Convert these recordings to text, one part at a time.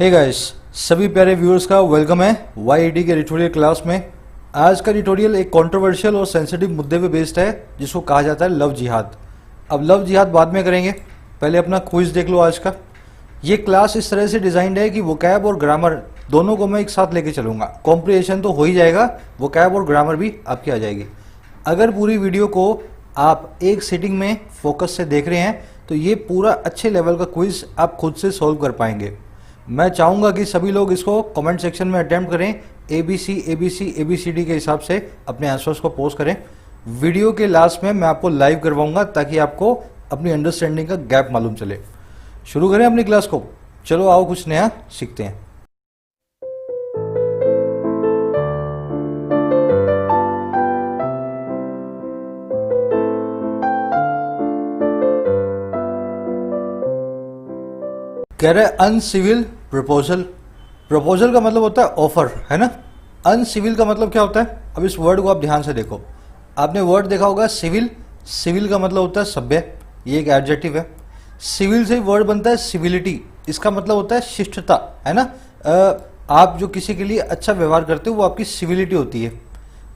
Hey guys, सभी प्यारे viewers का वेलकम है YET के ट्यूटोरियल क्लास में। आज का ट्यूटोरियल एक कंट्रोवर्शियल और सेंसिटिव मुद्दे पे बेस्ड है जिसको कहा जाता है लव जिहाद। अब लव जिहाद बाद में करेंगे, पहले अपना क्विज देख लो आज का। ये क्लास इस तरह से डिजाइंड है कि वोकैब और ग्रामर दोनों को मैं एक साथ लेके चलूंगा। कॉम्प्रिहेंशन तो हो ही जाएगा, वोकैब और ग्रामर भी आपकी आ जाएगी। अगर पूरी वीडियो को आप एक सिटिंग में फोकस से देख रहे हैं तो ये पूरा अच्छे लेवल का क्विज आप खुद से सॉल्व कर पाएंगे। मैं चाहूँगा कि सभी लोग इसको कमेंट सेक्शन में अटेम्प्ट करें, ABCD के हिसाब से अपने आंसर्स को पोस्ट करें। वीडियो के लास्ट में मैं आपको लाइव करवाऊंगा ताकि आपको अपनी अंडरस्टैंडिंग का गैप मालूम चले। शुरू करें अपनी क्लास को। चलो आओ कुछ नया सीखते हैं। कह रहे अनसिविल प्रपोजल। प्रपोजल का मतलब होता है ऑफर, है ना। अनसिविल का मतलब क्या होता है? अब इस वर्ड को आप ध्यान से देखो। आपने वर्ड देखा होगा सिविल। सिविल का मतलब होता है सभ्य, ये एक एडजेक्टिव है। सिविल से वर्ड बनता है सिविलिटी, इसका मतलब होता है शिष्टता, है ना। आप जो किसी के लिए अच्छा व्यवहार करते हो वो आपकी सिविलिटी होती है।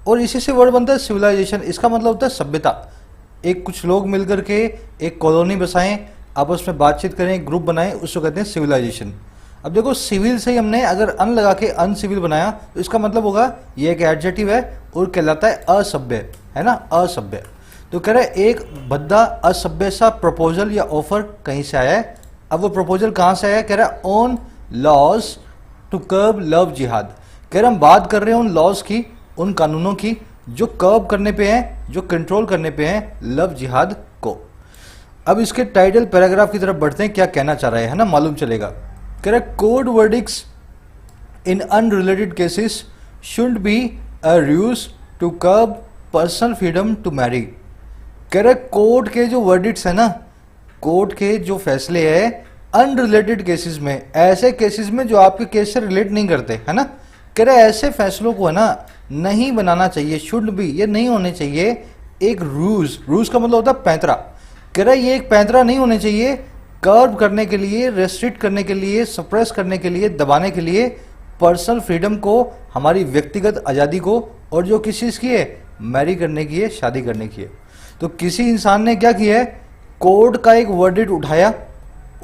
और इसी से वर्ड बनता है सिविलाइजेशन, इसका मतलब होता है सभ्यता। एक कुछ लोग मिलकर के एक कॉलोनी बसाएं, आपस में बातचीत करें, ग्रुप बनाएं, उसको कहते हैं सिविलाइजेशन। अब देखो सिविल से ही हमने अगर अन लगा के अनसिविल बनाया तो इसका मतलब होगा ये एक एडजेक्टिव है और कहलाता है असभ्य, है ना, असभ्य। तो कह रहे एक भद्दा असभ्य सा प्रपोजल या ऑफर कहीं से आया है। अब वो प्रपोजल कहाँ से आया है? कह रहा है on laws to curb love jihad. कह रहे हम बात कर रहे हैं उन लॉज की, उन कानूनों की जो कर्ब करने पे हैं, जो कंट्रोल करने पे हैं लव जिहाद को। अब इसके टाइटल पैराग्राफ की तरफ बढ़ते हैं, क्या कहना चाह रहे हैं, है ना, मालूम चलेगा। कह रहा है court verdicts in unrelated cases should be a ruse to curb personal freedom to marry. कह रहा है कोर्ट के जो वर्डिक्ट्स है ना, कोर्ट के जो फैसले हैं अनरिलेटेड केसेस में, ऐसे केसेस में जो आपके केस से रिलेट नहीं करते, है ना। कह रहा है ऐसे फैसलों को है ना नहीं बनाना चाहिए, शुड बी, ये नहीं होने चाहिए एक रूज। रूज का मतलब होता है पैंतरा। कह रहा है ये एक पैंतरा नहीं होने चाहिए कर्व करने के लिए, रेस्ट्रिक्ट करने के लिए, सप्रेस करने के लिए, दबाने के लिए पर्सनल फ्रीडम को, हमारी व्यक्तिगत आज़ादी को, और जो किस चीज़ की है, मैरी करने की है, शादी करने की है। तो किसी इंसान ने क्या किया है, कोर्ट का एक वर्डिक्ट उठाया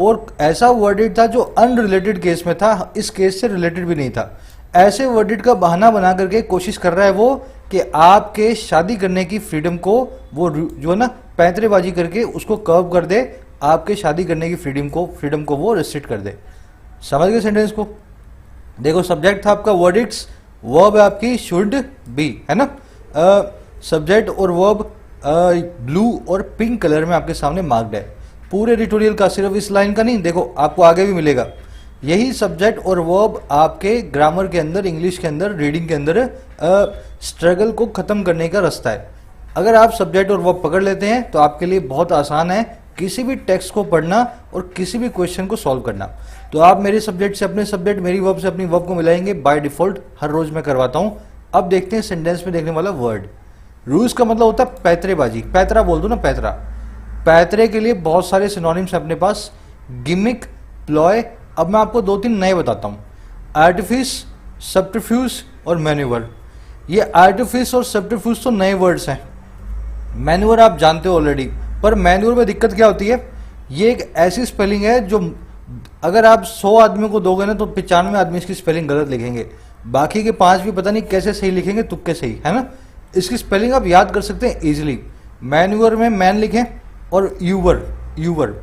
और ऐसा वर्डिक्ट था जो अनरिलेटेड केस में था, इस केस से रिलेटेड भी नहीं था। ऐसे वर्डिक्ट का बहाना बना करके कोशिश कर रहा है वो कि आपके शादी करने की फ्रीडम को वो जो है ना पैंतरेबाजी करके उसको कर्व कर दे, आपके शादी करने की फ्रीडम को वो रिस्ट्रिक्ट कर दे। समझ गए सेंटेंस को? देखो सब्जेक्ट था आपका वर्डिक्ट्स, वर्ब है आपकी शुड बी, है ना। सब्जेक्ट और वर्ब ब्लू और पिंक कलर में आपके सामने मार्क्ड है। पूरे ट्यूटोरियल का, सिर्फ इस लाइन का नहीं, देखो आपको आगे भी मिलेगा। यही सब्जेक्ट और वर्ब आपके ग्रामर के अंदर, इंग्लिश के अंदर, रीडिंग के अंदर स्ट्रगल को खत्म करने का रास्ता है। अगर आप सब्जेक्ट और वर्ब पकड़ लेते हैं तो आपके लिए बहुत आसान है किसी भी टेक्स्ट को पढ़ना और किसी भी क्वेश्चन को सॉल्व करना। तो आप मेरे सब्जेक्ट से अपने सब्जेक्ट, मेरी वर्ब से अपनी वर्ब को मिलाएंगे, बाय डिफॉल्ट हर रोज मैं करवाता हूं। अब देखते हैं सेंटेंस में देखने वाला वर्ड। रूज का मतलब होता है पैतरेबाजी, पैतरा बोल दो ना, पैतरा। पैतरे के लिए बहुत सारे सिनोनिम्स है अपने पास, गिमिक, प्लॉय। अब मैं आपको दो तीन नए बताता हूँ, आर्टिफिस, सब्टरफ्यूज और मैन्यूवर। ये आर्टिफिस और सब्टरफ्यूज तो नए वर्ड्स हैं, मैन्यूवर आप जानते हो ऑलरेडी। पर मैन्यूवर में दिक्कत क्या होती है, ये एक ऐसी स्पेलिंग है जो अगर आप 100 आदमियों को दोगे ना तो 95 आदमी इसकी स्पेलिंग गलत लिखेंगे, बाकी के 5 भी पता नहीं कैसे सही लिखेंगे, तुक्के सही, है ना। इसकी स्पेलिंग आप याद कर सकते हैं इजीली। मैन्यूवर में मैन लिखें और यूवर, यूवर।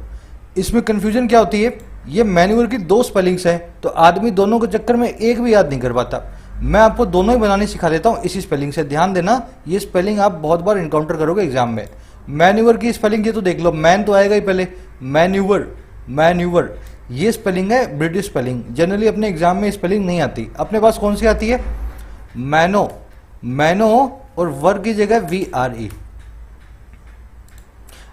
इसमें कंफ्यूजन क्या होती है, ये मैन्यूवर की 2 स्पेलिंग्स हैं तो आदमी दोनों के चक्कर में एक भी याद नहीं कर पाता। मैं आपको दोनों ही बनानी सिखा देता हूँ इसी स्पेलिंग से। ध्यान देना, ये स्पेलिंग आप बहुत बार इनकाउंटर करोगे एग्जाम में। मैन्यूवर की स्पेलिंग ये तो देख लो, मैन तो आएगा ही पहले, मैन्यूवर, मैन्यूवर। ये स्पेलिंग है ब्रिटिश स्पेलिंग, जनरली अपने एग्जाम में स्पेलिंग नहीं आती। अपने पास कौन सी आती है, मैनो, मैनो, और वर की जगह VRE,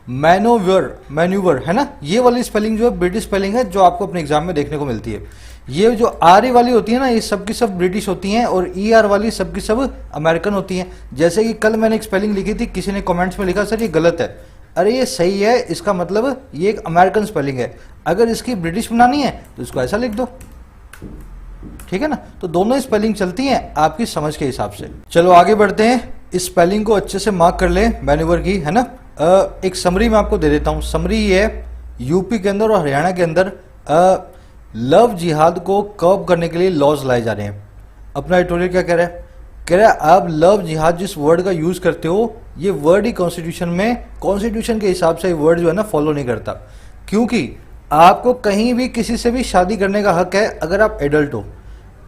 मैनोवर, मैन्यूवर, है ना। ये वाली स्पेलिंग जो है ब्रिटिश स्पेलिंग है जो आपको अपने एग्जाम में देखने को मिलती है। ये जो RE वाली होती है ना, ये सब की सब ब्रिटिश होती हैं, और ER वाली सब की सब अमेरिकन होती हैं। जैसे कि कल मैंने एक स्पेलिंग लिखी थी, किसी ने कमेंट्स में लिखा सर ये गलत है। अरे ये सही है, इसका मतलब ये एक अमेरिकन स्पेलिंग है। अगर इसकी ब्रिटिश बनानी है तो इसको ऐसा लिख दो, ठीक है ना। तो दोनों स्पेलिंग चलती हैं आपकी समझ के हिसाब से। चलो आगे बढ़ते हैं, इस स्पेलिंग को अच्छे से मार्क कर ले मैन्यूवर की, है ना। एक समरी मैं आपको दे देता हूँ। समरी ये है, यूपी के अंदर और हरियाणा के अंदर लव जिहाद को कर्ब करने के लिए लॉज लाए जा रहे हैं। अपना एडिटोरियल क्या कह रहा है, कह रहा है आप लव जिहाद जिस वर्ड का यूज करते हो, ये वर्ड ही कॉन्स्टिट्यूशन में, कॉन्स्टिट्यूशन के हिसाब से ये वर्ड जो है ना फॉलो नहीं करता, क्योंकि आपको कहीं भी किसी से भी शादी करने का हक है अगर आप एडल्ट हो।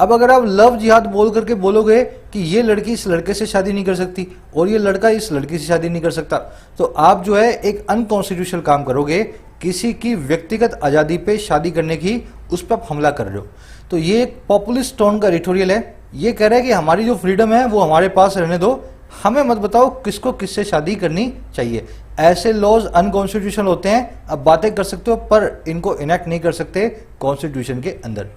अब अगर आप लव जिहाद बोल करके बोलोगे कि ये लड़की इस लड़के से शादी नहीं कर सकती और ये लड़का इस लड़की से शादी नहीं कर सकता, तो आप जो है एक अनकॉन्स्टिट्यूशनल काम करोगे, किसी की व्यक्तिगत आज़ादी पे शादी करने की, उस पर आप हमला कर रहे हो। तो ये एक पॉपुलिस्ट टोन का एडिटोरियल है। ये कह रहा है कि हमारी जो फ्रीडम है वो हमारे पास रहने दो, हमें मत बताओ किसको किससे शादी करनी चाहिए। ऐसे लॉज अनकॉन्स्टिट्यूशनल होते हैं। अब बातें कर सकते हो पर इनको इनेक्ट नहीं कर सकते कॉन्स्टिट्यूशन के अंदर।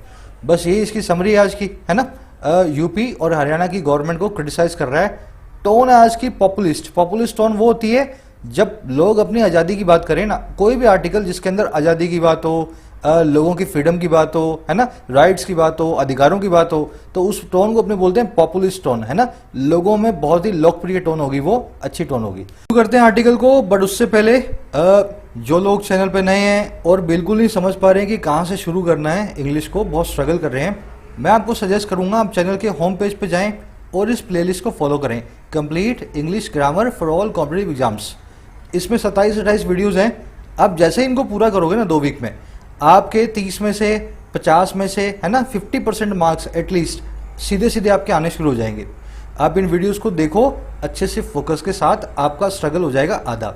बस यही इसकी समरी है आज की, है ना। यूपी और हरियाणा की गवर्नमेंट को क्रिटिसाइज कर रहा है। टोन है आज की पॉपुलिस्ट। पॉपुलिस्ट टोन वो होती है जब लोग अपनी आज़ादी की बात करें ना, कोई भी आर्टिकल जिसके अंदर आज़ादी की बात हो, लोगों की फ्रीडम की बात हो, है ना, राइट्स की बात हो, अधिकारों की बात हो, तो उस टोन को अपने बोलते हैं पॉपुलिस्ट टोन, है ना। लोगों में बहुत ही लोकप्रिय टोन होगी, वो अच्छी टोन होगी। शुरू करते हैं आर्टिकल को, बट उससे पहले जो लोग चैनल पे नए हैं और बिल्कुल नहीं समझ पा रहे हैं कि कहाँ से शुरू करना है, इंग्लिश को बहुत स्ट्रगल कर रहे हैं, मैं आपको सजेस्ट करूंगा आप चैनल के होम पेज पे जाएं और इस प्लेलिस्ट को फॉलो करें, complete English grammar for all competitive exams. इसमें 27-28 वीडियोज़ हैं। आप जैसे ही इनको पूरा करोगे ना 2 वीक में, आपके 30 में से 50 में से, है ना, 50% मार्क्स एटलीस्ट सीधे सीधे आपके आने शुरू हो जाएंगे। आप इन वीडियोस को देखो अच्छे से फोकस के साथ, आपका स्ट्रगल हो जाएगा आधा।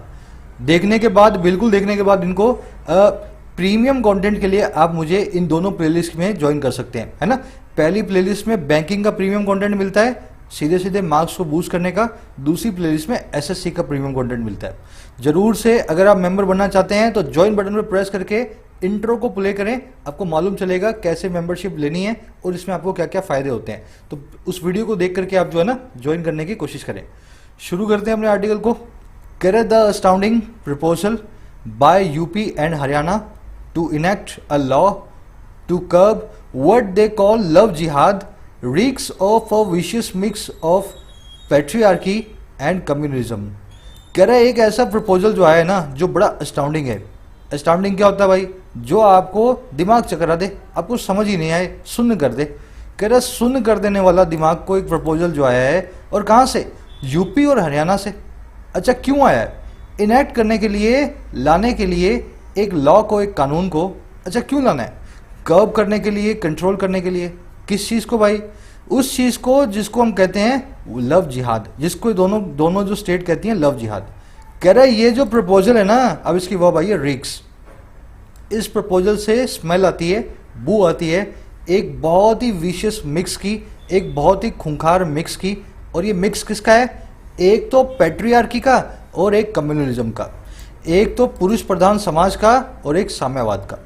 देखने के बाद, बिल्कुल देखने के बाद इनको प्रीमियम कंटेंट के लिए आप मुझे इन दोनों प्लेलिस्ट में ज्वाइन कर सकते हैं, है ना। पहली प्लेलिस्ट में बैंकिंग का प्रीमियम कंटेंट मिलता है, सीधे सीधे मार्क्स को बूस्ट करने का। दूसरी प्लेलिस्ट में एसएससी का प्रीमियम कंटेंट मिलता है। जरूर से अगर आप मेंबर बनना चाहते हैं तो ज्वाइन बटन पर प्रेस करके इंट्रो को प्ले करें, आपको मालूम चलेगा कैसे मेंबरशिप लेनी है और इसमें आपको क्या क्या फायदे होते हैं। तो उस वीडियो को देख करके आप जो है ना ज्वाइन करने की कोशिश करें। शुरू करते हैं अपने आर्टिकल को। कह the astounding proposal by UP and Haryana to enact a law to curb what they call love jihad reeks of a vicious mix of patriarchy and communism। कह रहा है एक ऐसा प्रपोजल जो आया है ना जो बड़ा अस्टाउंडिंग है। अस्टाउंडिंग क्या होता है भाई, जो आपको दिमाग चकरा दे, आपको समझ ही नहीं आए, सुन्न कर दे। कह रहा सुन्न कर देने वाला दिमाग को एक प्रपोजल जो आया है, और कहाँ से, यूपी और हरियाणा से। अच्छा क्यों आया है, इनेक्ट करने के लिए, लाने के लिए एक लॉ को, एक कानून को। अच्छा क्यों लाना है, कर्ब करने के लिए, कंट्रोल करने के लिए। किस चीज़ को भाई, उस चीज़ को जिसको हम कहते हैं लव जिहाद, जिसको दोनों जो स्टेट कहती हैं लव जिहाद। कह रहा है ये जो प्रपोजल है ना, अब इसकी वर्ब आई है रिक्स। इस प्रपोजल से स्मेल आती है, बू आती है, एक बहुत ही विशियस मिक्स की, एक बहुत ही खूंखार मिक्स की। और ये मिक्स किसका है, एक तो पैट्रियार्की का और एक कम्युनलिज्म का, एक तो पुरुष प्रधान समाज का और एक साम्यवाद का।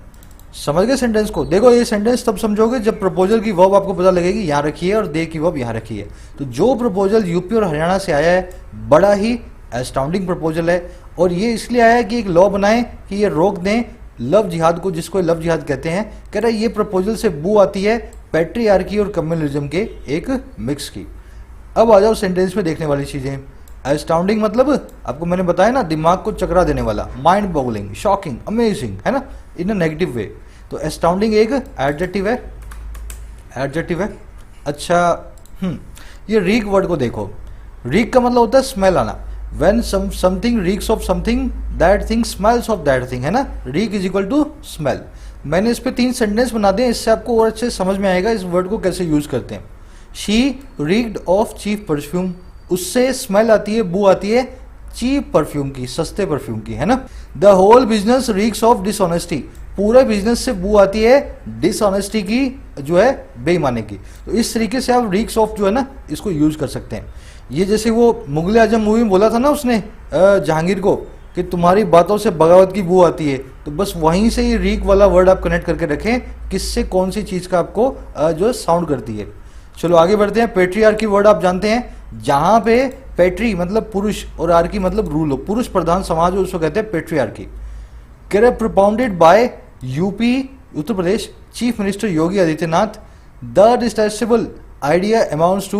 समझ गए सेंटेंस को। देखो ये सेंटेंस तब समझोगे जब प्रपोजल की वर्ब आपको पता लगेगी यहाँ रखी है और दे की वर्ब यहाँ रखी है। तो जो प्रपोजल यूपी और हरियाणा से आया है बड़ा ही एस्टाउंडिंग प्रपोजल है, और ये इसलिए आया है कि एक लॉ बनाए कि ये रोक दें लव जिहाद को, जिसको लव जिहाद कहते हैं। कह रहा है ये प्रपोजल से बू आती है पैट्रियार्की और कम्युनलिज्म के एक मिक्स की। अब आ जाओ सेंटेंस में देखने वाली चीजें। एस्टाउंडिंग मतलब आपको मैंने बताया ना, दिमाग को चकरा देने वाला, माइंड बॉगलिंग, शॉकिंग, अमेजिंग, है ना, इन अ नेगेटिव वे। तो एस्टाउंडिंग एक एडजेक्टिव है, एडजेक्टिव है। अच्छा ये रीक वर्ड को देखो। रीक का मतलब होता है स्मेल आना। When something reeks of something, that thing smells of that thing, है ना। Reek is equal to smell. मैंने इस पे 3 सेंटेंस बना दिए, इससे आपको और अच्छे समझ में आएगा इस वर्ड को कैसे यूज करते हैं। शी रीक्ड ऑफ चीप परफ्यूम, उससे स्मेल आती है, बू आती है चीप परफ्यूम की, सस्ते परफ्यूम की, है ना। The whole business reeks of dishonesty, पूरे बिजनेस से बू आती है डिसऑनेस्टी की, जो है बेईमानी की। तो इस तरीके से आप रीक्स ऑफ जो है ना इसको यूज कर सकते हैं। ये जैसे वो मुगल आजम मूवी में बोला था ना उसने जहांगीर को कि तुम्हारी बातों से बगावत की बू आती है, तो बस वहीं से ये रीक वाला वर्ड आप कनेक्ट करके रखें, किससे कौन सी चीज का आपको जो साउंड करती है। चलो आगे बढ़ते हैं। पेट्रियार्की वर्ड आप जानते हैं, जहां पे पेट्री मतलब पुरुष और आर्की मतलब रूल हो, पुरुष प्रधान समाज हो, उसको कहते हैं पेट्रियार्की। कह रहे propounded bye UP Uttar Pradesh chief minister Yogi Adityanath, the detestable idea amounts to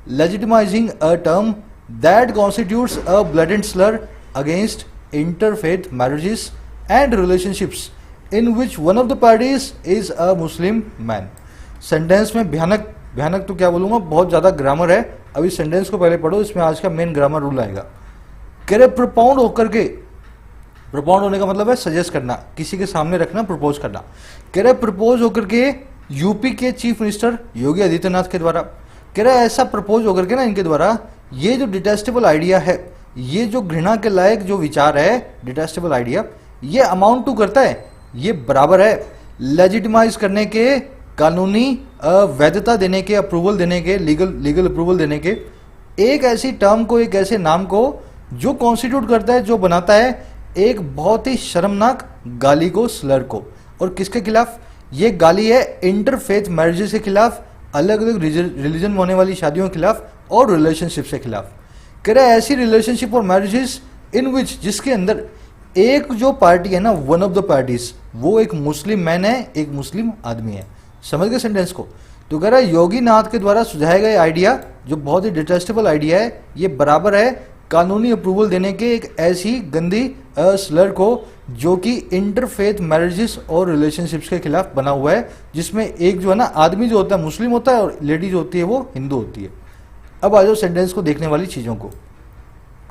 legitimizing a term that constitutes a blatant slur against interfaith marriages and relationships in which one of the parties is a Muslim man. Sentence में भयानक भयानक तो क्या बोलूँगा, बहुत ज़्यादा grammar है. अभी सेंटेंस को पहले पढ़ो, इसमें आज का मेन ग्रामर रूल आएगा. कह रहे प्रोपाउंड होकर के, प्रोपाउंड होने का मतलब है सजेस्ट करना, किसी के सामने रखना, प्रपोज करना. कह रहे प्रपोज होकर के यूपी के चीफ मिनिस्टर योगी आदित्यनाथ के द्वारा. कह रहा है ऐसा प्रपोज होकर के ना इनके द्वारा, ये जो डिटेस्टेबल आइडिया है, ये जो घृणा के लायक जो विचार है, डिटेस्टेबल आइडिया, ये अमाउंट टू करता है, ये बराबर है लेजिटिमाइज करने के, कानूनी वैधता देने के, अप्रूवल देने के, लीगल अप्रूवल देने के, एक ऐसी टर्म को, एक ऐसे नाम को जो कॉन्स्टिट्यूट करता है, जो बनाता है एक बहुत ही शर्मनाक गाली को, स्लर को. और किसके खिलाफ ये गाली है? इंटरफेथ मैरिजेस के खिलाफ, अलग अलग रिलीजन में होने वाली शादियों के खिलाफ और रिलेशनशिप के खिलाफ. कह रहा है ऐसी रिलेशनशिप और मैरिजेस इन विच, जिसके अंदर एक जो पार्टी है ना, वन ऑफ द पार्टीज, वो एक मुस्लिम मैन है, एक मुस्लिम आदमी है. समझ गए सेंटेंस को? तो कह रहा है योगी नाथ के द्वारा सुझाया गया आइडिया जो बहुत ही डिटेस्टेबल आइडिया है, ये बराबर है कानूनी अप्रूवल देने के एक ऐसी गंदी स्लर को जो कि इंटरफेथ मैरिजेस और रिलेशनशिप्स के खिलाफ बना हुआ है, जिसमें एक जो है ना आदमी जो होता है मुस्लिम होता है और लेडी जो होती है वो हिंदू होती है. अब आ जाओ सेंटेंस को देखने वाली चीज़ों को.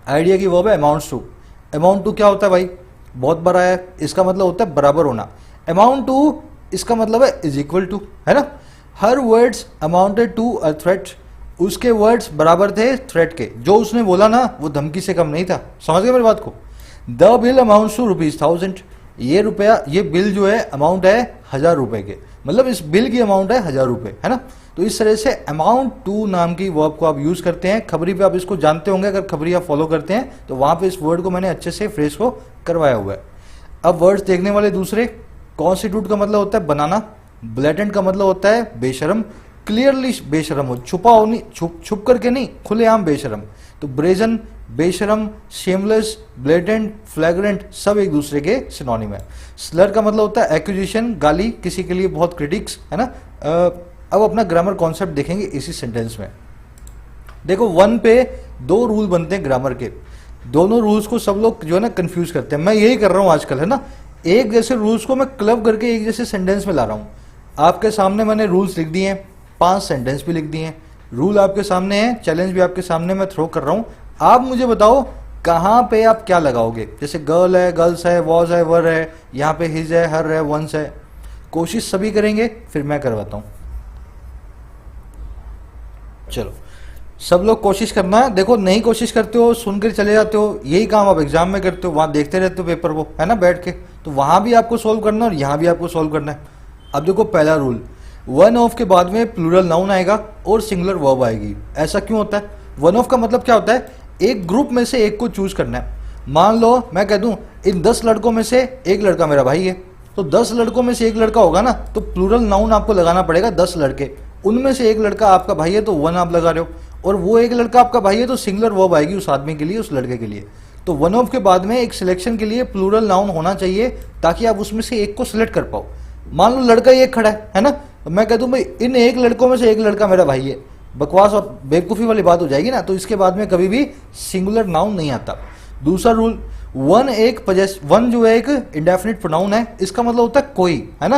आइडिया की वर्ब है अमाउंट्स टू. अमाउंट टू क्या होता है भाई? बहुत बड़ा है, इसका मतलब होता है बराबर होना. अमाउंट टू इसका मतलब है इज इक्वल टू, है ना. Her words amounted to a threat, उसके वर्ड्स बराबर थे थ्रेट के. जो उसने बोला ना वो धमकी से कम नहीं था. समझ गए मेरी बात को? The bill amounts to ₹1000. ये रुपया, ये बिल जो है अमाउंट है 1000 रुपए के, मतलब इस बिल की अमाउंट है 1000 रुपए, है ना. तो इस तरह से अमाउंट टू नाम की वर्ब को आप यूज करते हैं. खबरी पे आप इसको जानते होंगे, अगर खबरी आप फॉलो करते हैं तो वहां पे इस वर्ड को मैंने अच्छे से फ्रेज को करवाया हुआ है. अब वर्ड्स देखने वाले दूसरे. कॉन्स्टिट्यूट का मतलब होता है बनाना, ब्लेटेंट का मतलब होता है बेशरम, क्लियरली बेशरम हो, छुपा हो नहीं, छुप करके नहीं, खुलेआम बेशरम. तो ब्रेजन, बेशरम, शेमलेस, ब्लेटेंट, फ्लैग्रेंट सब एक दूसरे के सिनोनिम है. स्लर का मतलब होता है एक्यूजिशन, गाली, किसी के लिए बहुत क्रिटिक्स, है ना. अब अपना ग्रामर कॉन्सेप्ट देखेंगे इसी सेंटेंस में. देखो 1 पे 2 रूल बनते हैं ग्रामर के. दोनों रूल्स को सब लोग जो है ना कंफ्यूज करते हैं. मैं यही कर रहा हूं आजकल, है ना. एक जैसे रूल्स को मैं क्लब करके एक जैसे सेंटेंस में ला रहा हूं. आपके सामने मैंने रूल्स लिख दिए हैं, 5 सेंटेंस भी लिख दिए हैं. रूल आपके सामने है, चैलेंज भी आपके सामने मैं थ्रो कर रहा हूं. आप मुझे बताओ कहां पे आप क्या लगाओगे. जैसे गर्ल है, गर्ल्स है, वॉज है, वर है, यहाँ पे हिज है, हर है, वंस है. कोशिश सभी करेंगे, फिर मैं करवाता हूं. चलो सब लोग कोशिश करना है. देखो नहीं कोशिश करते हो, सुन कर चले जाते हो, यही काम आप एग्जाम में करते हो, वहां देखते रहते हो पेपर को, है ना, बैठ के. तो वहां भी आपको सोल्व करना है और यहाँ भी आपको सोल्व करना है. अब देखो पहला रूल, वन ऑफ के बाद में प्लूरल नाउन आएगा और सिंगुलर वर्ब आएगी. ऐसा क्यों होता है? वन ऑफ का मतलब क्या होता है? एक ग्रुप में से एक को चूज करना है. मान लो मैं कह दूं इन 10 लड़कों में से एक लड़का मेरा भाई है, तो 10 लड़कों में से एक लड़का होगा ना, तो प्लूरल नाउन आपको लगाना पड़ेगा 10 लड़के. उनमें से एक लड़का आपका भाई है तो वन आप लगा रहे हो, और वो एक लड़का आपका भाई है तो सिंगुलर वर्ब आएगी उस आदमी के लिए, उस लड़के के लिए. तो वन ऑफ के बाद में एक सिलेक्शन के लिए प्लूरल नाउन होना चाहिए ताकि आप उसमें से एक को सिलेक्ट कर पाओ. मान लो लड़का एक खड़ा है ना, तो मैं कह दूं भाई इन एक लड़कों में से एक लड़का मेरा भाई है. बकवास और बेवकूफ़ी वाली बात हो जाएगी ना. तो इसके बाद में कभी भी सिंगुलर नाउन नहीं आता. दूसरा रूल, वन जो है एक इंडेफिनिट प्रोनाउन है. इसका मतलब होता है कोई, है ना.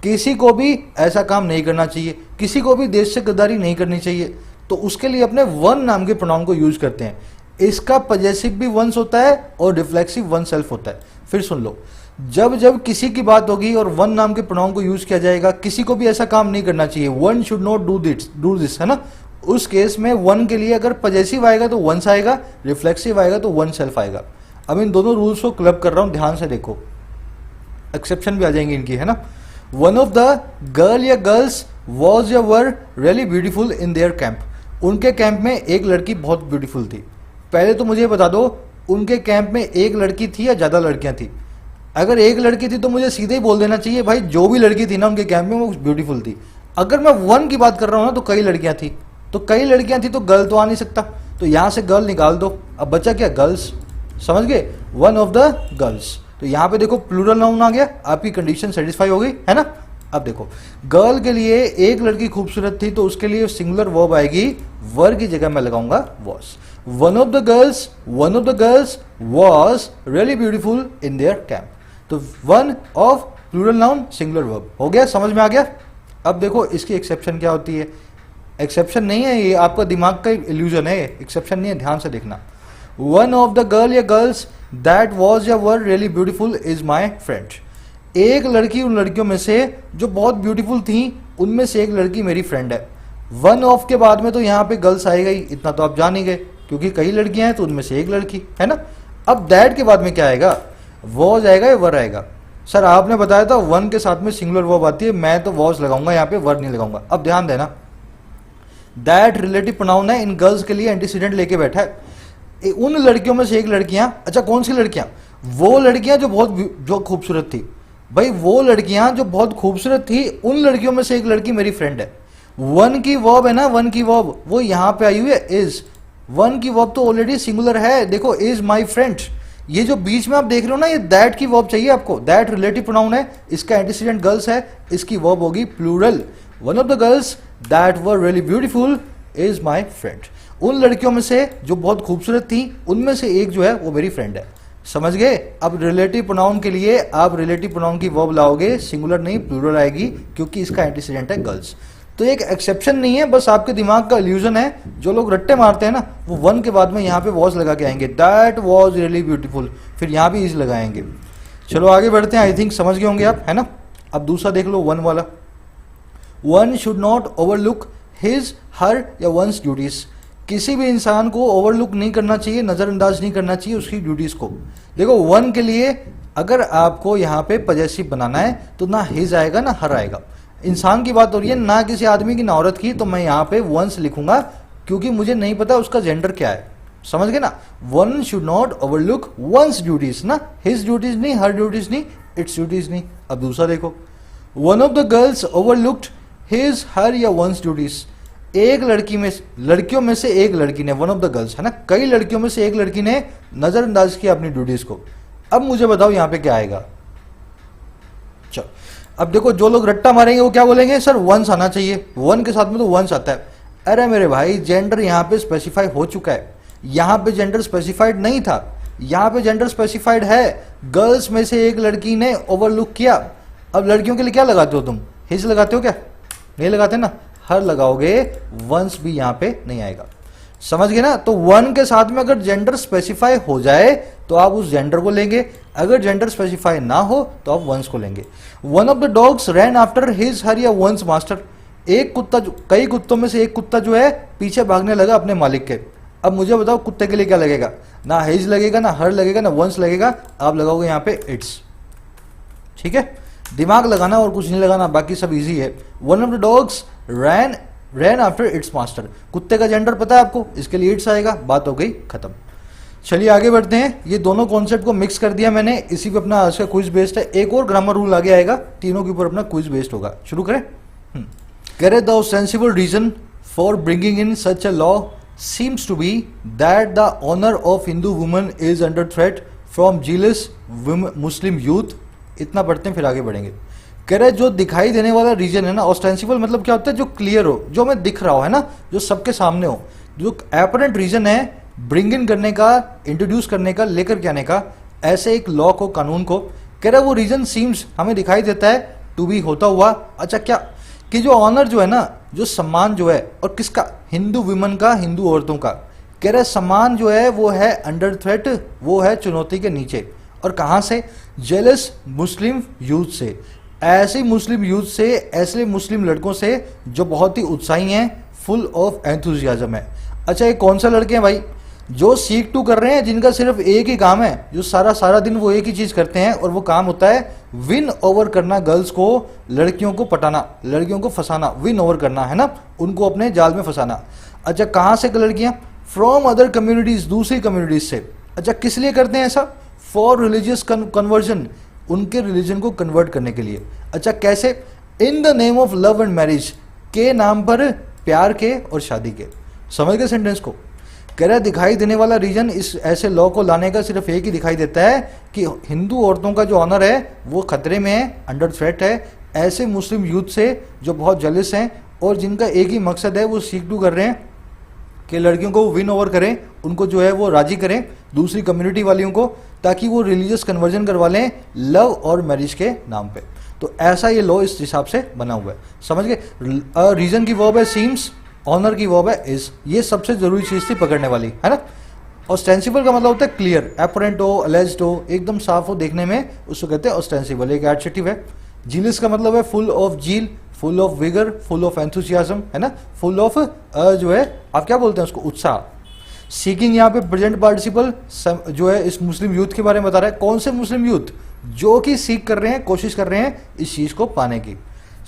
किसी को भी ऐसा काम नहीं करना चाहिए, किसी को भी देश से गद्दारी नहीं करनी चाहिए, तो उसके लिए अपने वन नाम के प्रोनाउन को यूज करते हैं. इसका पजेसिव भी वंस होता है और रिफ्लेक्सिव वन सेल्फ होता है. फिर सुन लो, जब जब किसी की बात होगी और वन नाम के प्रोनाउन को यूज किया जाएगा, किसी को भी ऐसा काम नहीं करना चाहिए, one should not do this, है ना. उस केस में वन के लिए अगर पजेसिव आएगा तो वंस आएगा, रिफ्लेक्सिव आएगा तो वन सेल्फ आएगा. अब इन दोनों रूल्स को क्लब कर रहा हूं, ध्यान से देखो, एक्सेप्शन भी आ जाएंगे इनकी, है ना. वन ऑफ द गर्ल या गर्ल्स वॉज या वर really beautiful in their camp. उनके कैंप में एक लड़की बहुत ब्यूटीफुल थी. पहले तो मुझे बता दो, उनके कैंप में एक लड़की थी या ज्यादा लड़कियां थी? अगर एक लड़की थी तो मुझे सीधे ही बोल देना चाहिए भाई जो भी लड़की थी ना उनके कैंप में वो ब्यूटीफुल थी. अगर मैं वन की बात कर रहा हूं ना तो कई लड़कियां थी, तो कई लड़कियां थी तो गर्ल तो आ नहीं सकता, तो यहां से गर्ल निकाल दो. अब बचा क्या? गर्ल्स. समझ गए? One of the girls. तो यहां पे देखो प्लूरल नाउन आ गया, आपकी कंडीशन सेटिस्फाई हो गई, है ना. अब देखो, गर्ल के लिए एक लड़की खूबसूरत थी तो उसके लिए सिंगुलर वर्ब आएगी, वर की जगह मैं लगाऊंगा was. One of the girls was really beautiful in their camp. तो one of plural noun singular verb हो गया, समझ में आ गया। अब देखो इसकी एक्सेप्शन क्या होती है। एक्सेप्शन नहीं है, ये आपका दिमाग का इल्यूजन है, एक्सेप्शन नहीं है, ध्यान से देखना। वन ऑफ द गर्ल या गर्ल्स दैट वॉज या वर really beautiful is my friend. एक लड़की उन लड़कियों में से जो बहुत ब्यूटीफुल थी उनमें से एक लड़की मेरी फ्रेंड है। वन ऑफ के बाद में तो यहाँ पे गर्ल्स आएगा ही, इतना तो आप जान ही गए, क्योंकि कई लड़कियां हैं तो उनमें से एक लड़की है ना। अब दैट के बाद में क्या आएगा, वॉज आएगा या वर आएगा। सर आपने बताया था वन के साथ में सिंगुलर वर्ब आती है, मैं तो वॉज लगाऊंगा यहाँ पे, वर नहीं लगाऊंगा। अब ध्यान देना, दैट रिलेटिव प्रोनाउन है, इन गर्ल्स के लिए एंटीसीडेंट लेके बैठा है। उन लड़कियों में से एक लड़कियां, अच्छा कौन सी लड़कियां, वो लड़कियां जो खूबसूरत थी। भाई वो लड़कियां जो बहुत खूबसूरत थी उन लड़कियों में से एक लड़की मेरी फ्रेंड है। वन की वर्ब है ना, वन की वर्ब वो यहां पे आई हुई है इज। वन की वर्ब तो ऑलरेडी सिंगुलर है, देखो इज माई फ्रेंड। ये जो बीच में आप देख रहे हो ना, ये दैट की वर्ब चाहिए आपको, दैट रिलेटिव प्रोनाउन है, इसका एंटीसीडेंट गर्ल्स है, इसकी वर्ब होगी plural. One of the girls that were really beautiful is my friend. उन लड़कियों में से जो बहुत खूबसूरत थी उनमें से एक जो है वो मेरी फ्रेंड है। समझ गए। अब रिलेटिव प्रोनाउन के लिए आप रिलेटिव प्रोनाउन की वर्ब लाओगे, सिंगुलर नहीं प्लूरल आएगी, क्योंकि इसका एंटीसीडेंट है गर्ल्स। तो एक एक्सेप्शन नहीं है, बस आपके दिमाग का इल्यूजन है। जो लोग रट्टे मारते हैं ना, वो वन के बाद में यहाँ पे वॉज लगा के आएंगे, दैट वॉज रियली ब्यूटीफुल, फिर यहाँ भी इज लगाएंगे। चलो आगे बढ़ते हैं, आई थिंक समझ गए होंगे आप, है ना। अब दूसरा देख लो, वन वाला। One should not overlook his her या वंस ड्यूटीज। किसी भी इंसान को ओवरलुक नहीं करना चाहिए, नजरअंदाज नहीं करना चाहिए उसकी ड्यूटीज को। देखो वन के लिए अगर आपको यहाँ पे पजेसिव बनाना है तो ना हिज आएगा ना हर आएगा। इंसान की बात हो रही है, ना किसी आदमी की ना औरत की, तो मैं यहाँ पे वंस लिखूंगा क्योंकि मुझे नहीं पता उसका जेंडर क्या है। समझ गए ना। One should not overlook one's duties ना, हिज ड्यूटीज नहीं, हर ड्यूटीज नहीं, इट्स ड्यूटीज नहीं। अब दूसरा देखो, one of the girls overlooked his her या वंस ड्यूटीज। एक लड़की में, लड़कियों में से एक लड़की ने, वन ऑफ द गर्ल्स है ना, कई लड़कियों में से एक लड़की ने नजरअंदाज किया अपनी ड्यूटीज को। अब मुझे बताओ यहाँ पे क्या आएगा। चलो अब देखो, जो लोग रट्टा मारेंगे वो क्या बोलेंगे, सर वंस आना चाहिए, वन के साथ में तो वंस आता है। अरे मेरे भाई, जेंडर यहाँ पे स्पेसिफाई हो चुका है, यहाँ पे जेंडर स्पेसिफाइड नहीं था, यहाँ पे जेंडर स्पेसिफाइड है। गर्ल्स में से एक लड़की ने ओवरलुक किया। अब लड़कियों के लिए क्या लगाते हो तुम, हिज लगाते हो क्या, नहीं लगाते ना, हर लगाओगे, वंस भी यहाँ पे नहीं आएगा। समझ गए ना। तो वन के साथ में अगर जेंडर स्पेसिफाई हो जाए तो आप उस जेंडर को लेंगे, अगर जेंडर स्पेसिफाई ना हो तो आप वंस को लेंगे। One of the dogs rain after his her या वंस मास्टर। एक कुत्ता, कई कुत्तों में से एक कुत्ता जो है पीछे भागने लगा अपने मालिक के। अब मुझे बताओ कुत्ते के लिए क्या लगेगा, ना हिज लगेगा, ना हर लगेगा, ना वंस लगेगा, आप लगाओगे यहाँ पे इट्स। ठीक है, दिमाग लगाना और कुछ नहीं लगाना, बाकी सब इजी है। One of the dogs rain after it's master. कुत्ते का जेंडर पता है आपको, इसके लिए इट्स आएगा, बात हो गई खत्म। चलिए आगे बढ़ते हैं। ये दोनों कॉन्सेप्ट को मिक्स कर दिया मैंने, इसी पे अपना आज का क्विज बेस्ड है। एक और ग्रामर रूल आगे आएगा, तीनों के ऊपर अपना क्विज बेस्ड होगा। शुरू करें। कह रहे the sensible reason for bringing in such a law seems to be that the honor of Hindu women is under threat from jealous Muslim youth। इतना पढ़ते हैं फिर आगे बढ़ेंगे। कह रहे जो दिखाई देने वाला रीजन है ना, ऑस्टेंसिबल मतलब क्या होता है, जो क्लियर हो, जो हमें दिख रहा हो, है ना, जो सबके सामने हो। जो एपरेंट रीजन है ब्रिंग इन करने का, इंट्रोड्यूस करने का, लेकर के आने का, ऐसे एक लॉ को, कानून को, कह रहा वो रीजन सीम्स, हमें दिखाई देता है, टू बी होता हुआ। अच्छा क्या, कि जो ऑनर जो है ना, जो सम्मान जो है, और किसका, हिंदू विमन का, हिंदू औरतों का, कह रहे सम्मान जो है वो है अंडर थ्रेट, वो है चुनौती के नीचे। और कहां से, जेलस मुस्लिम यूथ से, ऐसे मुस्लिम यूथ से, ऐसे मुस्लिम लड़कों से जो बहुत ही उत्साही हैं, फुल ऑफ एंथुजियाज्म है। अच्छा ये कौन सा लड़के हैं भाई, जो सीक टू कर रहे हैं, जिनका सिर्फ एक ही काम है, जो सारा दिन वो एक ही चीज करते हैं, और वो काम होता है विन ओवर करना गर्ल्स को, लड़कियों को पटाना, लड़कियों को फंसाना, विन ओवर करना, है ना, उनको अपने जाल में फंसाना। अच्छा कहां से लड़कियां, फ्रॉम अदर कम्युनिटीज, दूसरी कम्युनिटीज से। अच्छा किस लिए करते हैं ऐसा, फॉर रिलीजियस कन्वर्जन, उनके रिलीजन को कन्वर्ट करने के लिए। अच्छा कैसे, in the name of love and marriage, के नाम पर, प्यार के और शादी के। समझ गए सेंटेंस को। कह रहा दिखाई देने वाला रीजन इस ऐसे लॉ को लाने का सिर्फ एक ही दिखाई देता है कि हिंदू औरतों का जो ऑनर है वो खतरे में है, अंडर थ्रेट है, ऐसे मुस्लिम यूथ से जो बहुत जलिस हैं और जिनका एक ही मकसद है, वो सीक टू कर रहे हैं कि लड़कियों को विन ओवर करें, उनको जो है वो राजी करें दूसरी कम्युनिटी वालियों को, ताकि वो रिलीजियस कन्वर्जन करवा लें लव और मैरिज के नाम पे। तो ऐसा ये लॉ इस हिसाब से बना हुआ है, समझ गए। रीजन की वर्ब है सीम्स, ऑनर की वर्ब है इज, ये सबसे जरूरी चीज थी पकड़ने वाली, है ना। ऑस्टेंसिबल का मतलब होता है क्लियर, एपरेंट हो, अलेज्ड हो, एकदम साफ हो देखने में, उसको कहते हैं ऑस्टेंसिबल। एक एडजेक्टिव है। जीलिस का मतलब है full of zeal, full of vigour, full of enthusiasm, है ना, फुल ऑफ जो है आप क्या बोलते हैं उसको, उत्साह। सीकिंग यहाँ पे प्रेजेंट पार्टिसिपल जो है इस मुस्लिम यूथ के बारे में बता रहा है। कौन से मुस्लिम यूथ? जो कि सीख कर रहे हैं, कोशिश कर रहे हैं इस चीज को पाने की।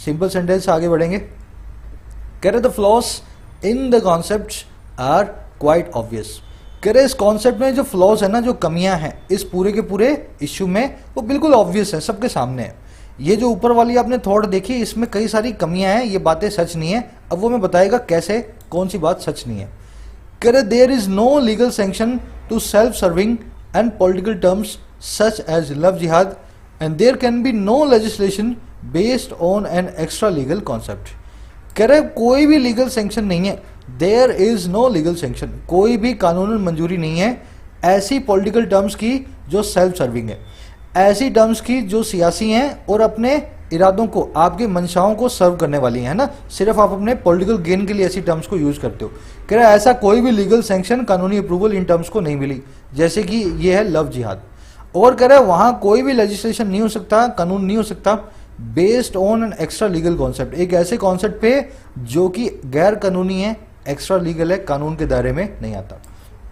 सिंपल सेंटेंस आगे बढ़ेंगे। कह रहे the flaws in the concept are quite obvious. कह रहे इस कॉन्सेप्ट में जो फ्लॉज है ना, जो कमियां हैं इस पूरे के पूरे इश्यू में, वो बिल्कुल ऑब्वियस है, सबके सामने है। ये जो ऊपर वाली आपने थॉट देखी, इसमें कई सारी कमियां हैं, ये बातें सच नहीं है। अब वो मैं बताएगा कैसे, कौन सी बात सच नहीं है। कह रहे there is no legal sanction to self serving and political terms such as love jihad and there can be no legislation based on an extra legal concept. कह रहे कोई भी लीगल सैंक्शन नहीं है, there is no legal sanction, कोई भी कानूनन मंजूरी नहीं है ऐसी पॉलिटिकल टर्म्स की जो सेल्फ सर्विंग है, ऐसी टर्म्स की जो सियासी हैं और अपने इरादों को, आपकी मंशाओं को सर्व करने वाली है ना, सिर्फ आप अपने पॉलिटिकल गेन के लिए ऐसी टर्म्स को यूज करते हो। कह रहा है ऐसा कोई भी लीगल सैंक्शन, कानूनी अप्रूवल इन टर्म्स को नहीं मिली, जैसे कि ये है लव जिहाद। और कह रहा है वहां कोई भी लेजिस्लेशन नहीं हो सकता, कानून नहीं हो सकता based on an extra legal concept, एक ऐसे कॉन्सेप्ट पे जो कि गैर कानूनी है, एक्स्ट्रा लीगल है, कानून के दायरे में नहीं आता।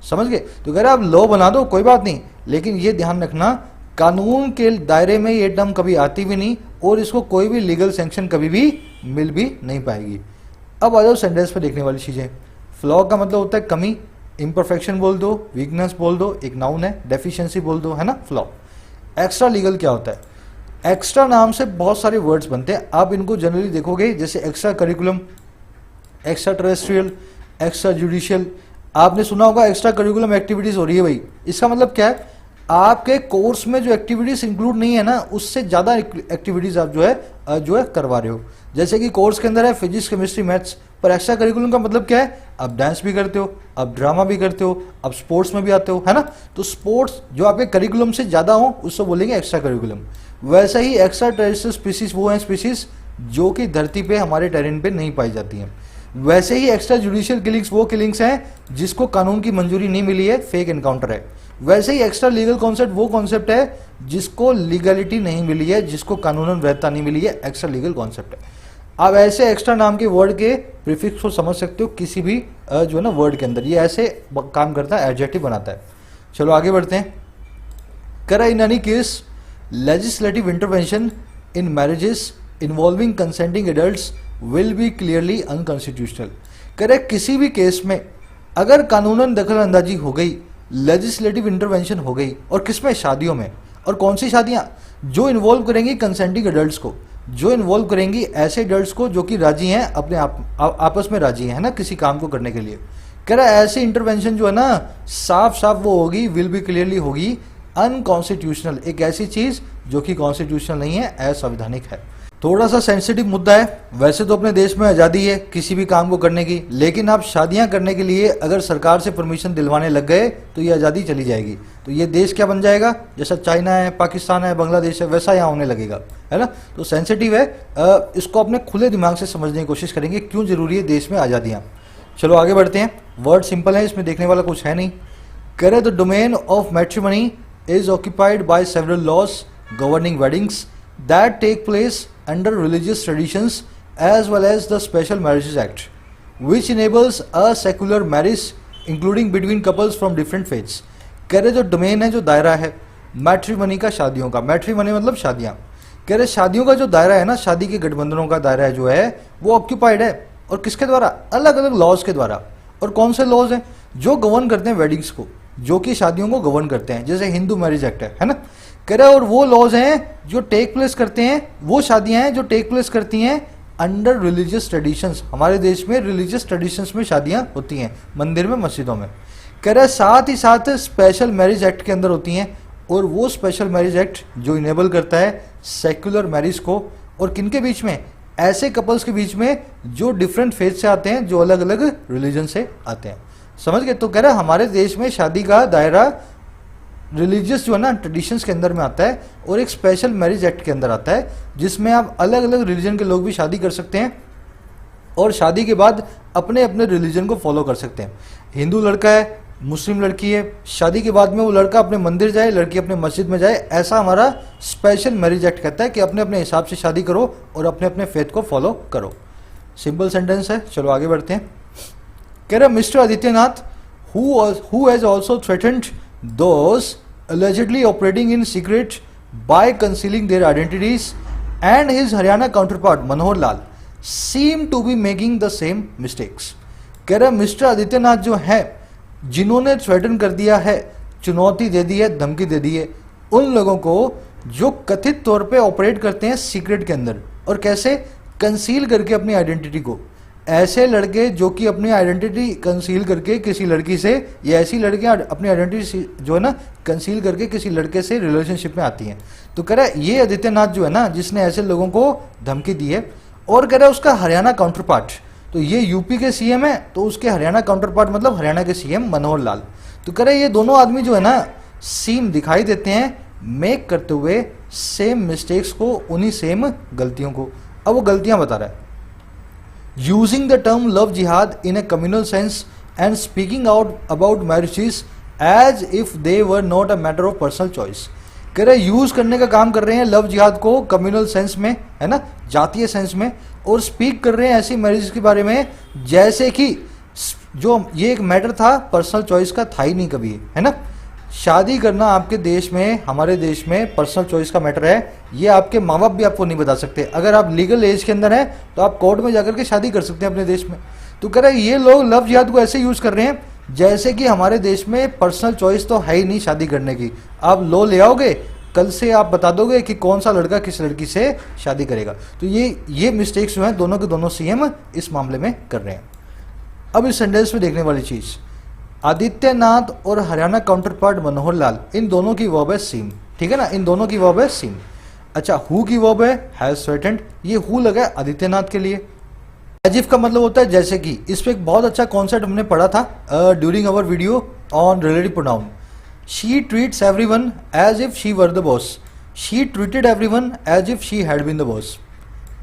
समझ गए? तो कह रहा है आप लॉ बना दो कोई बात नहीं, लेकिन ये ध्यान रखना कानून के दायरे में ये टर्म कभी आती भी नहीं और इसको कोई भी लीगल सैंक्शन कभी भी मिल भी नहीं पाएगी। अब आ जाओ सेंटेंस पे देखने वाली चीजें। फ्लॉ का मतलब होता है कमी, इम्परफेक्शन बोल दो, वीकनेस बोल दो, एक नाउन है, डेफिशिएंसी बोल दो, है ना, फ्लॉ। एक्स्ट्रा लीगल क्या होता है? एक्स्ट्रा नाम से बहुत सारे वर्ड्स बनते हैं, आप इनको जनरली देखोगे, जैसे extra curriculum, extra terrestrial, extra judicial. आपने सुना होगा एक्स्ट्रा करिकुलम एक्टिविटीज हो रही है भाई, इसका मतलब क्या है? आपके कोर्स में जो एक्टिविटीज इंक्लूड नहीं है ना, उससे ज्यादा एक्टिविटीज आप जो है करवा रहे हो। जैसे कि कोर्स के अंदर है फिजिक्स, केमिस्ट्री, मैथ्स, पर एक्स्ट्रा करिकुलम का मतलब क्या है? आप डांस भी करते हो, आप ड्रामा भी करते हो, आप स्पोर्ट्स में भी आते हो, है ना। तो स्पोर्ट्स जो आपके करिकुलम से ज्यादा हो उसको बोलेंगे एक्स्ट्रा करिकुलम। वैसा ही एक्स्ट्रा टेरेस्ट्रियल स्पीसीज वो हैं स्पीसीज जो कि धरती पे हमारे टेरेन पे नहीं पाई जाती हैं। वैसे ही एक्स्ट्रा जुडिशियल किलिंग्स वो किलिंग्स हैं जिसको कानून की मंजूरी नहीं मिली है, फेक एनकाउंटर है। वैसे ही एक्स्ट्रा लीगल कॉन्सेप्ट वो कॉन्सेप्ट है जिसको लीगलिटी नहीं मिली है, जिसको कानूनन वैधता नहीं मिली है, एक्स्ट्रा लीगल कॉन्सेप्ट है। आप ऐसे एक्स्ट्रा नाम के वर्ड के प्रीफिक्स को समझ सकते हो किसी भी जो है ना वर्ड के अंदर, ये ऐसे काम करता है, एडजेक्टिव बनाता है। चलो आगे बढ़ते हैं। करा in any case legislative intervention in marriages involving consenting adults will be clearly unconstitutional. करे किसी भी केस में अगर कानूनन दखल अंदाजी हो गई, लेजिस्लेटिव इंटरवेंशन हो गई, और किसमें? शादियों में। और कौन सी शादियां? जो इन्वॉल्व करेंगी कंसेंटिंग एडल्ट्स को, जो इन्वॉल्व करेंगी ऐसे एडल्ट्स को जो कि राजी हैं, अपने आपस में राजी हैं ना किसी काम को करने के लिए। कह रहा है ऐसे इंटरवेंशन जो है ना साफ साफ वो होगी, विल बी क्लियरली होगी अनकॉन्स्टिट्यूशनल, एक ऐसी चीज जो कि कॉन्स्टिट्यूशनल नहीं है, असंवैधानिक है। थोड़ा सा सेंसिटिव मुद्दा है। वैसे तो अपने देश में आज़ादी है किसी भी काम को करने की, लेकिन आप शादियां करने के लिए अगर सरकार से परमिशन दिलवाने लग गए तो ये आज़ादी चली जाएगी। तो ये देश क्या बन जाएगा? जैसा चाइना है, पाकिस्तान है, बांग्लादेश है, वैसा यहाँ होने लगेगा, है ना। तो सेंसिटिव है, इसको अपने खुले दिमाग से समझने की कोशिश करेंगे क्यों जरूरी है देश में आज़ादियाँ। चलो आगे बढ़ते हैं। वर्ड सिंपल है, इसमें देखने वाला कुछ है नहीं। करे the domain of matrimony is occupied by several laws governing weddings that take place under religious traditions as well as the Special Marriages Act, which enables a secular marriage including between couples from different faiths। कह रहे जो domain है, जो दायरा है matrimony का, शादियों का, मैट्रिमनी मतलब शादियां। कह रहे शादियों का जो दायरा है ना, शादी के गठबंधनों का दायरा है जो है वो ऑक्यूपाइड है, और किसके द्वारा? अलग अलग लॉज के द्वारा। और कौन से लॉज हैं? जो गवर्न करते हैं वेडिंग्स को, जो कि शादियों को गवर्न करते हैं, जैसे हिंदू मैरिज एक्ट है ना। कह रहे और वो लॉज हैं जो टेक प्लेस करते हैं, वो शादियां हैं जो टेक प्लेस करती हैं अंडर रिलीजियस ट्रेडिशंस। हमारे देश में रिलीजियस ट्रेडिशंस में शादियां होती हैं, मंदिर में, मस्जिदों में। कह रहे साथ ही साथ स्पेशल मैरिज एक्ट के अंदर होती हैं, और वो स्पेशल मैरिज एक्ट जो इनेबल करता है सेक्युलर मैरिज को, और किन के बीच में? ऐसे कपल्स के बीच में जो डिफरेंट फेथ से आते हैं, जो अलग अलग रिलीजन से आते हैं। समझ गए? तो कह रहा है हमारे देश में शादी का दायरा रिलीजियस जो है ना ट्रेडिशंस के अंदर में आता है और एक स्पेशल मैरिज एक्ट के अंदर आता है, जिसमें आप अलग अलग रिलीजन के लोग भी शादी कर सकते हैं और शादी के बाद अपने अपने रिलीजन को फॉलो कर सकते हैं। हिंदू लड़का है, मुस्लिम लड़की है, शादी के बाद में वो लड़का अपने मंदिर जाए, लड़की अपने मस्जिद में जाए, ऐसा हमारा स्पेशल मैरिज एक्ट कहता है कि अपने अपने हिसाब से शादी करो और अपने अपने फेथ को फॉलो करो। सिंपल सेंटेंस है, चलो आगे बढ़ते हैं। कह रहा mister Adityanath who has also threatened those allegedly operating in secret by concealing their identities and his Haryana counterpart Manohar Lal seem to be making the same mistakes। कह रहा मिस्टर आदित्यनाथ जो है, जिन्होंने थ्रेटन कर दिया है, चुनौती दे दी है, धमकी दे दी है उन लोगों को जो कथित तौर पे ऑपरेट करते हैं सीक्रेट के अंदर, और कैसे? कंसील करके अपनी आइडेंटिटी को। ऐसे लड़के जो कि अपनी आइडेंटिटी कंसील करके किसी लड़की से, या ऐसी लड़कियां अपनी आइडेंटिटी जो है ना कंसील करके किसी लड़के से रिलेशनशिप में आती हैं। तो कह रहा है ये आदित्यनाथ जो है ना, जिसने ऐसे लोगों को धमकी दी है, और कह रहा है उसका हरियाणा काउंटर पार्ट, तो ये यूपी के सीएम है, तो उसके हरियाणा काउंटर पार्ट मतलब हरियाणा के सीएम मनोहर लाल। तो कह रहे ये दोनों आदमी जो है ना सीन दिखाई देते हैं मेक करते हुए सेम मिस्टेक्स को, उन्हीं सेम गलतियों को। अब वो गलतियां बता रहा है। Using the term love jihad in a communal sense and speaking out about marriages as if they were not a matter of personal choice. कह रहे यूज करने का काम कर रहे हैं लव जिहाद को कम्युनल सेंस में, है ना, जातीय सेंस में, और स्पीक कर रहे हैं ऐसी मैरिज के बारे में जैसे कि जो ये एक मैटर था पर्सनल चॉइस का था ही नहीं कभी, है ना। शादी करना आपके देश में, हमारे देश में पर्सनल चॉइस का मैटर है, ये आपके माँ बाप भी आपको नहीं बता सकते। अगर आप लीगल एज के अंदर हैं तो आप कोर्ट में जाकर के शादी कर सकते हैं अपने देश में। तो कह रहे हैं ये लोग लव जिहाद को ऐसे यूज कर रहे हैं जैसे कि हमारे देश में पर्सनल चॉइस तो है ही नहीं शादी करने की। आप लॉ ले आओगे, कल से आप बता दोगे कि कौन सा लड़का किस लड़की से शादी करेगा। तो ये मिस्टेक्स जो हैं दोनों के दोनों सीएम इस मामले में कर रहे हैं। अब इस सेंटेंस में देखने वाली चीज, आदित्यनाथ और हरियाणा काउंटर पार्ट मनोहर लाल, इन दोनों की वर्ब है सीम, ठीक है ना, इन दोनों की वर्ब है सीम। अच्छा, हु की वर्ब है हैज थ्रेटेंड, ये हु लगा है आदित्यनाथ के लिए। एज इफ का मतलब होता है जैसे कि। इस पे एक बहुत अच्छा कॉन्सेप्ट हमने पढ़ा था during our video on relative pronoun. She treats everyone as if she were the boss, she treated everyone as if she had been the boss.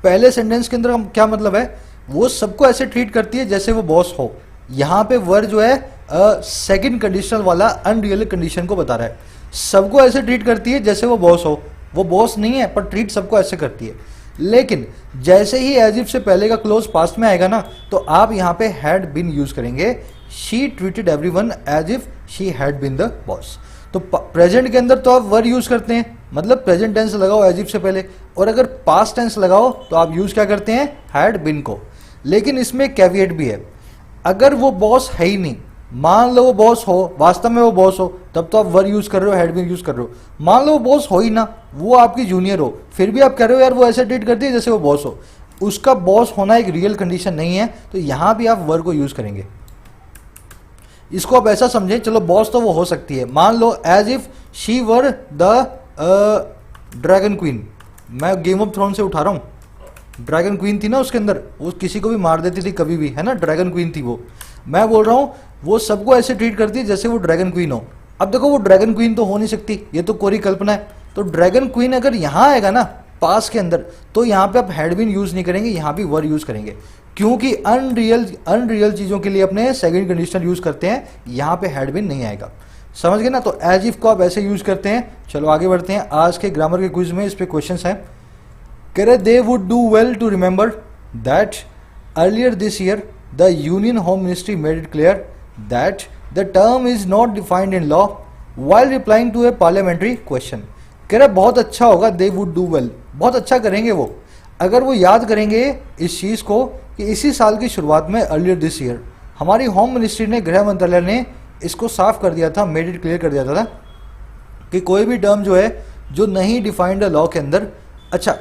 पहले सेंटेंस के अंदर क्या मतलब है, वो सबको ऐसे ट्रीट करती है जैसे वो बॉस हो। यहाँ पे वर जो है सेकंड कंडीशनल वाला अनरियल कंडीशन को बता रहा है। सबको ऐसे ट्रीट करती है जैसे वो बॉस हो, वो बॉस नहीं है पर ट्रीट सबको ऐसे करती है। लेकिन जैसे ही एज इफ से पहले का क्लोज पास्ट में आएगा ना, तो आप यहाँ पे हैड बीन यूज करेंगे। She treated everyone as if she had been the boss. तो प्रेजेंट के अंदर तो आप वर यूज करते हैं, मतलब प्रेजेंट टेंस लगाओ एज इफ से पहले, और अगर पास्ट टेंस लगाओ तो आप यूज क्या करते हैं, हैड बीन को। लेकिन इसमें कैविएट भी है, अगर वो बॉस है ही नहीं, मान लो वो बॉस हो, वास्तव में वो बॉस हो, तब तो आप वर यूज कर रहे हो, हैड बीन यूज कर रहे हो। मान लो वो बॉस हो ही ना, वो आपकी जूनियर हो, फिर भी आप कह रहे हो यार वो ऐसे ट्रीट करती है जैसे वो बॉस हो। उसका बॉस होना एक रियल कंडीशन नहीं है, तो यहां भी आप वर को यूज करेंगे। इसको आप ऐसा समझें, चलो बॉस तो वो हो सकती है, मान लो as if she were the dragon queen. मैं गेम ऑफ थ्रोन से उठा रहा हूं, ड्रैगन क्वीन थी ना उसके अंदर, वो किसी को भी मार देती थी कभी भी, है ना, ड्रैगन क्वीन थी वो। मैं बोल रहा हूं वो सबको ऐसे ट्रीट करती है जैसे वो ड्रैगन क्वीन हो। अब देखो वो ड्रैगन क्वीन तो हो नहीं सकती, ये तो कोरी कल्पना है। तो ड्रैगन क्वीन अगर यहां आएगा ना पास के अंदर, तो यहां पे आप हैड बीन यूज नहीं करेंगे, यहां भी वर यूज करेंगे, क्योंकि अनरियल चीजों के लिए अपने सेकंड कंडीशनल यूज करते हैं, यहां पे हैड बीन नहीं आएगा। समझ गए ना। तो एज इफ को आप ऐसे यूज करते हैं। चलो आगे बढ़ते हैं आज के ग्रामर के क्विज में। इस पे क्वेश्चंस हैं। कह रहे they would do well to remember that earlier this year the union home ministry made it clear that the term is not defined in law while replying to a parliamentary question. कह रहे बहुत अच्छा होगा, दे would do well, बहुत अच्छा करेंगे वो, अगर वो याद करेंगे इस चीज़ को कि इसी साल की शुरुआत में अर्लियर दिस ईयर हमारी होम मिनिस्ट्री ने, गृह मंत्रालय ने इसको साफ कर दिया था, मेड इट क्लियर कर दिया था कि कोई भी टर्म जो है जो नहीं डिफाइंड लॉ के अंदर। अच्छा,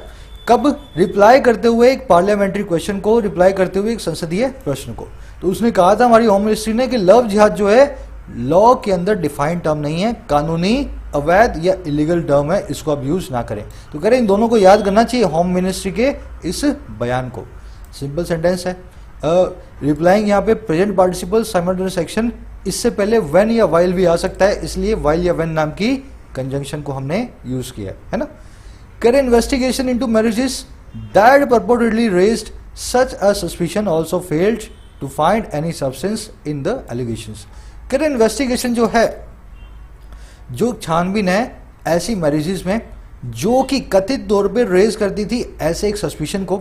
कब? रिप्लाई करते हुए एक पार्लियामेंट्री क्वेश्चन को, रिप्लाई करते हुए एक संसदीय प्रश्न को। तो उसने कहा था हमारी होम मिनिस्ट्री ने कि लव जिहाद जो है लॉ के अंदर डिफाइंड टर्म नहीं है, कानूनी अवैध या इलीगल टर्म है, इसको आप यूज ना करें। तो कह रहे इन दोनों को याद करना चाहिए होम मिनिस्ट्री के इस बयान को। सिंपल सेंटेंस है। रिप्लाइंग यहाँ पे प्रेजेंट पार्टिसिपल साइमल्टेनियस एक्शन, इससे पहले व्हेन या वाइल भी आ सकता है, इसलिए वाइल या व्हेन नाम की कंजंक्शन को हमने यूज किया है ना। कह रहे investigation into marriages that purportedly raised such a suspicion also failed to find any substance in the allegations। कह रहे इन्वेस्टिगेशन जो है, जो छानबीन है ऐसी मैरिजेस में जो कि कथित तौर पे रेज करती थी ऐसे एक सस्पिशन को,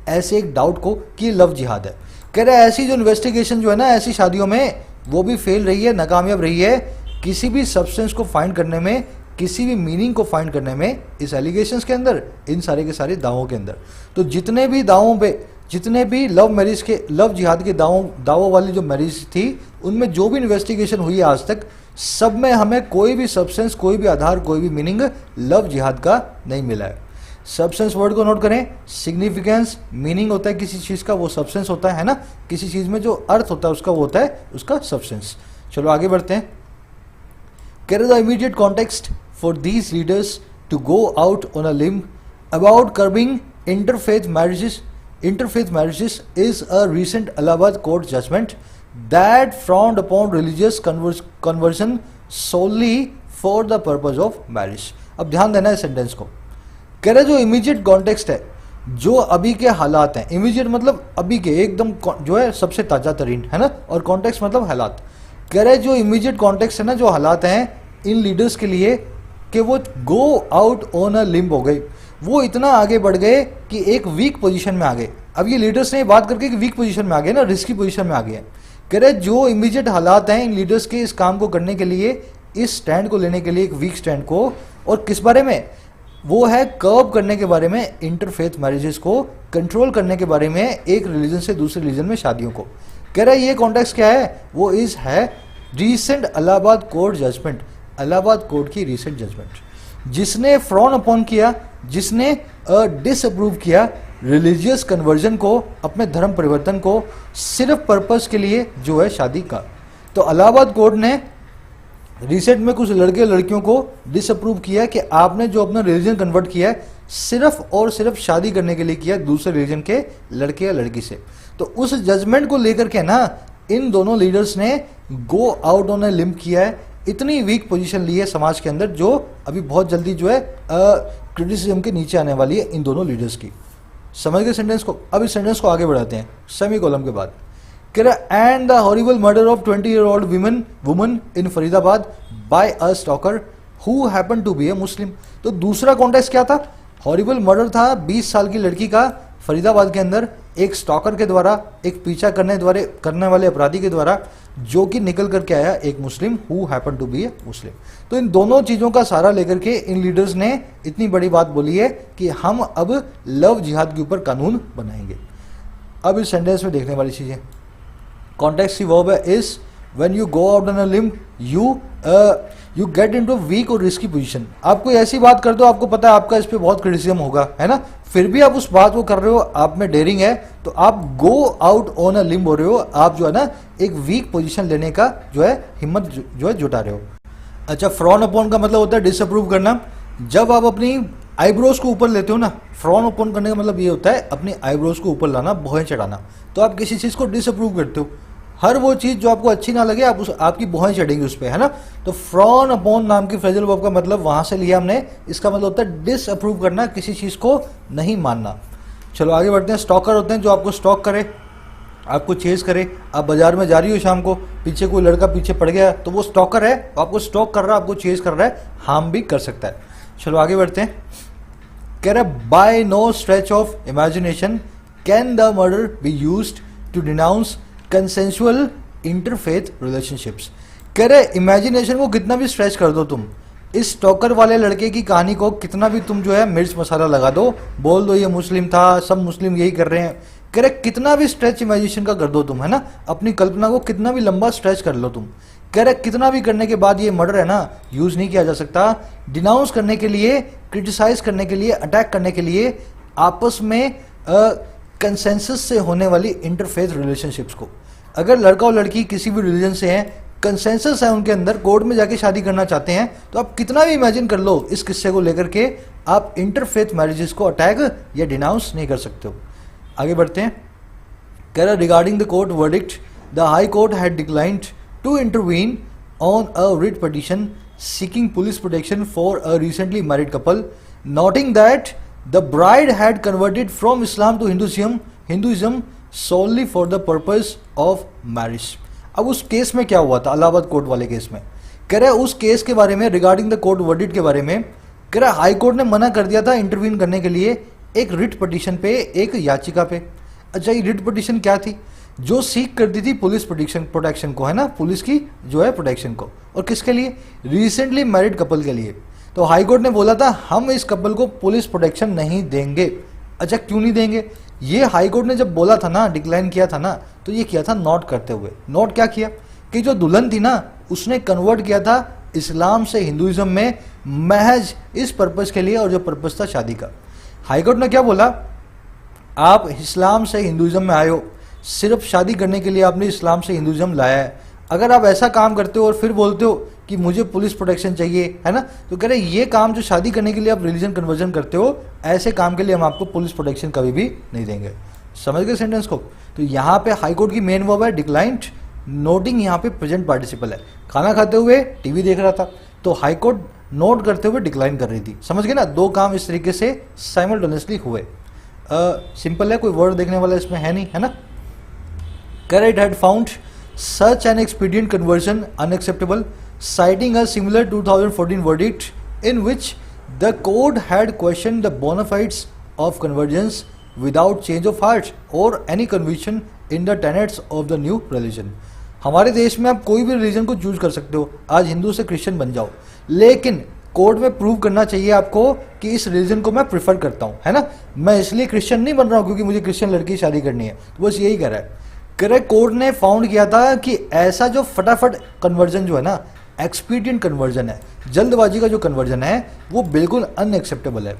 ऐसे एक डाउट को कि लव जिहाद है। कह रहे ऐसी जो इन्वेस्टिगेशन जो है ना ऐसी शादियों में, वो भी फेल रही है, नाकामयाब रही है किसी भी सब्सटेंस को फाइंड करने में, किसी भी मीनिंग को फाइंड करने में इस एलिगेशंस के अंदर, इन सारे के सारे दावों के अंदर। तो जितने भी दावों पे, जितने भी लव मैरिज के, लव जिहाद के दावों वाली जो मैरिज थी, उनमें जो भी इन्वेस्टिगेशन हुई है आज तक, सब में हमें कोई भी सब्सटेंस, कोई भी आधार, कोई भी मीनिंग लव जिहाद का नहीं मिला है। सब्सटेंस वर्ड को नोट करें। सिग्निफिकेंस, मीनिंग होता है किसी चीज़ का, वो सब्सटेंस होता है ना। किसी चीज़ में जो अर्थ होता है उसका, वो होता है उसका सब्सटेंस। चलो आगे बढ़ते हैं। Care the immediate context for these leaders to go out on a limb about curbing interfaith marriages. Interfaith marriages is a recent Allahabad court judgment that frowned upon religious conversion solely for the purpose of marriage। अब ध्यान देना है sentence को। कह रहे जो immediate context है, जो अभी के हालात हैं, इमीडिएट मतलब अभी के एकदम जो है सबसे ताज़ा तरीन है ना, और कॉन्टेक्स्ट मतलब हालात। कह रहे जो इमीडिएट कॉन्टेक्स्ट है ना, जो हालात हैं इन लीडर्स के लिए कि वो गो आउट ऑन अ लिम्ब हो गए, वो इतना आगे बढ़ गए कि एक वीक पोजीशन में आ गए। अब ये लीडर्स ने बात करके वीक पोजीशन में आ गए ना, रिस्की पोजीशन में आ गए। कह रहे जो इमीडिएट हालात हैं इन लीडर्स के इस काम को करने के लिए, इस स्टैंड को लेने के लिए, एक वीक स्टैंड को, और किस बारे में, वो है कर्ब करने के बारे में, इंटरफेथ मैरिजेस को कंट्रोल करने के बारे में, एक रिलीजन से दूसरे रिलीजन में शादियों को। कह रहा है ये कॉन्टेक्स्ट क्या है, वो है recent Allahabad court judgment, Allahabad court की रीसेंट जजमेंट, जिसने फ्रॉन अपॉन किया, जिसने डिसअप्रूव किया रिलीजियस कन्वर्जन को, अपने धर्म परिवर्तन को, सिर्फ पर्पस के लिए जो है शादी का। तो इलाहाबाद कोर्ट ने रिसेंट में कुछ लड़के लड़कियों को डिसअप्रूव किया कि आपने जो अपना रिलीजन कन्वर्ट किया है सिर्फ और सिर्फ शादी करने के लिए किया दूसरे रिलीजन के लड़के या लड़की से। तो उस जजमेंट को लेकर के ना इन दोनों लीडर्स ने गो आउट ऑन ए लिम्ब किया है, इतनी वीक पोजीशन ली है समाज के अंदर, जो अभी बहुत जल्दी जो है क्रिटिसिज्म के नीचे आने वाली है इन दोनों लीडर्स की। समझ गए सेंटेंस को। अब इस सेंटेंस को आगे बढ़ाते हैं सेमी कॉलम के बाद। कह रहा and the horrible murder of 20-year-old woman in Faridabad by a stalker who happen to be a Muslim. तो दूसरा कॉन्टेक्स्ट क्या था, हॉरिबल मर्डर था 20 साल की लड़की का फरीदाबाद के अंदर, एक स्टॉकर के द्वारा, एक पीछा करने वाले अपराधी के द्वारा, जो कि निकल करके आया एक मुस्लिम, who happen to be a Muslim. तो इन दोनों चीज़ों का सहारा लेकर के इन लीडर्स ने इतनी बड़ी बात बोली है कि हम अब लव जिहाद के ऊपर कानून बनाएंगे। अब इस सेंटेंस में देखने वाली चीज़ें, कॉन्टेक्स्ट की वर्ब है is, when you go out on a limb you get into weak और रिस्की पोजीशन। आप कोई ऐसी बात कर दो, आपको पता है आपका इस पे बहुत क्रिटिसिज्म होगा, है ना, फिर भी आप उस बात को कर रहे हो, आप में डेयरिंग है, तो आप गो आउट ऑन अ लिम्ब हो रहे हो, आप जो है ना एक वीक पोजीशन लेने का जो है हिम्मत जो है जुटा रहे हो। अच्छा, फ्रॉन अपॉन का मतलब होता है डिसअप्रूव करना। जब आप अपनी आईब्रोज को ऊपर लेते हो ना, फ्रॉन अपॉन करने का मतलब ये होता है अपनी आईब्रोज को ऊपर लाना, भौहें चढ़ाना। तो आप किसी चीज़ को डिसअप्रूव करते हो, हर वो चीज़ जो आपको अच्छी ना लगे आप आपकी भौहें चढ़ेंगी उस पर, है ना। तो फ्रॉन अपॉन नाम की फ्रेजल वर्ब का मतलब वहाँ से लिया हमने, इसका मतलब होता है डिसअप्रूव करना, किसी चीज़ को नहीं मानना। चलो आगे बढ़ते हैं। स्टॉकर होते हैं जो आपको स्टॉक करे, आपको चेज करे। आप बाजार में जा रही हो शाम को, पीछे कोई लड़का पीछे पड़ गया तो वो स्टॉकर है, तो आपको स्टॉक कर रहा है, आपको चेज कर रहा है, हार्म भी कर सकता है। चलो आगे बढ़ते हैं। कह रहा है by no stretch of imagination can the murder be used to denounce consensual interfaith relationships. कह रहे इमेजिनेशन को कितना भी स्ट्रेच कर दो तुम, इस स्टॉकर वाले लड़के की कहानी को कितना भी तुम जो है मिर्च मसाला लगा दो, बोल दो ये मुस्लिम था, सब मुस्लिम यही कर रहे हैं, कह रहे कितना भी स्ट्रेच इमेजिनेशन का कर दो तुम, है ना, अपनी कल्पना को कितना भी लंबा स्ट्रेच कर लो तुम, कह रहे कितना भी करने के बाद ये मर्डर है ना यूज नहीं किया जा सकता डिनाउंस करने के लिए, क्रिटिसाइज करने के लिए, अटैक करने के लिए आपस में कंसेंसस से होने वाली इंटरफेथ रिलेशनशिप्स को। अगर लड़का और लड़की किसी भी रिलीजन से हैं, कंसेंसस है उनके अंदर, कोर्ट में जाके शादी करना चाहते हैं, तो आप कितना भी इमेजिन कर लो इस किस्से को लेकर के, आप इंटरफेथ मैरिजेस को अटैक या डिनाउंस नहीं कर सकते हो। आगे बढ़ते हैं। कह रहा regarding the court verdict, the high court had declined to intervene on a writ petition seeking police protection for a recently married couple, noting that the bride had converted from Islam to Hinduism solely for the purpose of marriage। अब उस case में क्या हुआ था, Allahabad court वाले case में, कह रहे उस केस के बारे में, रिगार्डिंग द कोर्ट वर्डिक्ट के बारे में, कह रहा हाई कोर्ट ने मना कर दिया था इंटरवीन करने के लिए एक रिट पिटीशन पे, एक याचिका पे। अच्छा, ये रिट पिटीशन क्या थी? जो सीख करती थी पुलिस प्रोटेक्शन को, है ना, पुलिस की जो है प्रोटेक्शन को, और किसके लिए? रिसेंटली मैरिड कपल के लिए। तो हाई कोर्ट ने बोला था हम इस कपल को पुलिस प्रोटेक्शन नहीं देंगे। अच्छा, क्यों नहीं देंगे? ये हाई कोर्ट ने जब बोला था ना, डिक्लाइन किया था ना, तो ये किया था नोट करते हुए। नोट क्या किया कि जो दुल्हन थी ना, उसने कन्वर्ट किया था इस्लाम से हिंदुइज्म में महज इस पर्पस के लिए, और जो पर्पस था शादी का। हाई कोर्ट ने क्या बोला? आप इस्लाम से हिंदुइज्म में आए हो, सिर्फ शादी करने के लिए आपने इस्लाम से हिंदुइज्म लाया है। अगर आप ऐसा काम करते हो और फिर बोलते हो कि मुझे पुलिस प्रोटेक्शन चाहिए, है ना, तो कह रहे ये काम जो शादी करने के लिए आप रिलीजन कन्वर्जन करते हो, ऐसे काम के लिए हम आपको पुलिस प्रोटेक्शन कभी भी नहीं देंगे। समझ गए सेंटेंस को? तो यहाँ पे हाई कोर्ट की मेन वर्ब है डिक्लाइंड, नोटिंग यहाँ पे प्रेजेंट पार्टिसिपल है। खाना खाते हुए टीवी देख रहा था, तो हाई कोर्ट नोट करते हुए डिक्लाइन कर रही थी। समझ गए ना? दो काम इस तरीके से साइमल्टेनियसली हुए। सिंपल है, कोई वर्ड देखने वाला इसमें है नहीं, है ना। It had found such an expedient conversion unacceptable, citing a similar 2014 verdict in which the court had questioned the bona fides of conversions without change of heart or any conviction in the tenets of the new religion। हमारे देश में आप कोई भी religion को choose कर सकते हो, आज हिंदू से क्रिश्चियन बन जाओ, लेकिन कोर्ट में प्रूव करना चाहिए आपको कि इस रिलीजन को मैं प्रिफर करता हूँ, है ना, मैं इसलिए क्रिश्चियन नहीं बन रहा हूँ क्योंकि मुझे क्रिश्चियन लड़की की शादी करनी है। तो बस यही कह रहा है। करेक्ट, कोर्ट ने फाउंड किया था कि ऐसा जो फटाफट कन्वर्जन जो है ना, एक्सपीडियंट कन्वर्जन है, जल्दबाजी का जो कन्वर्जन है, वो बिल्कुल अनएक्सेप्टेबल है।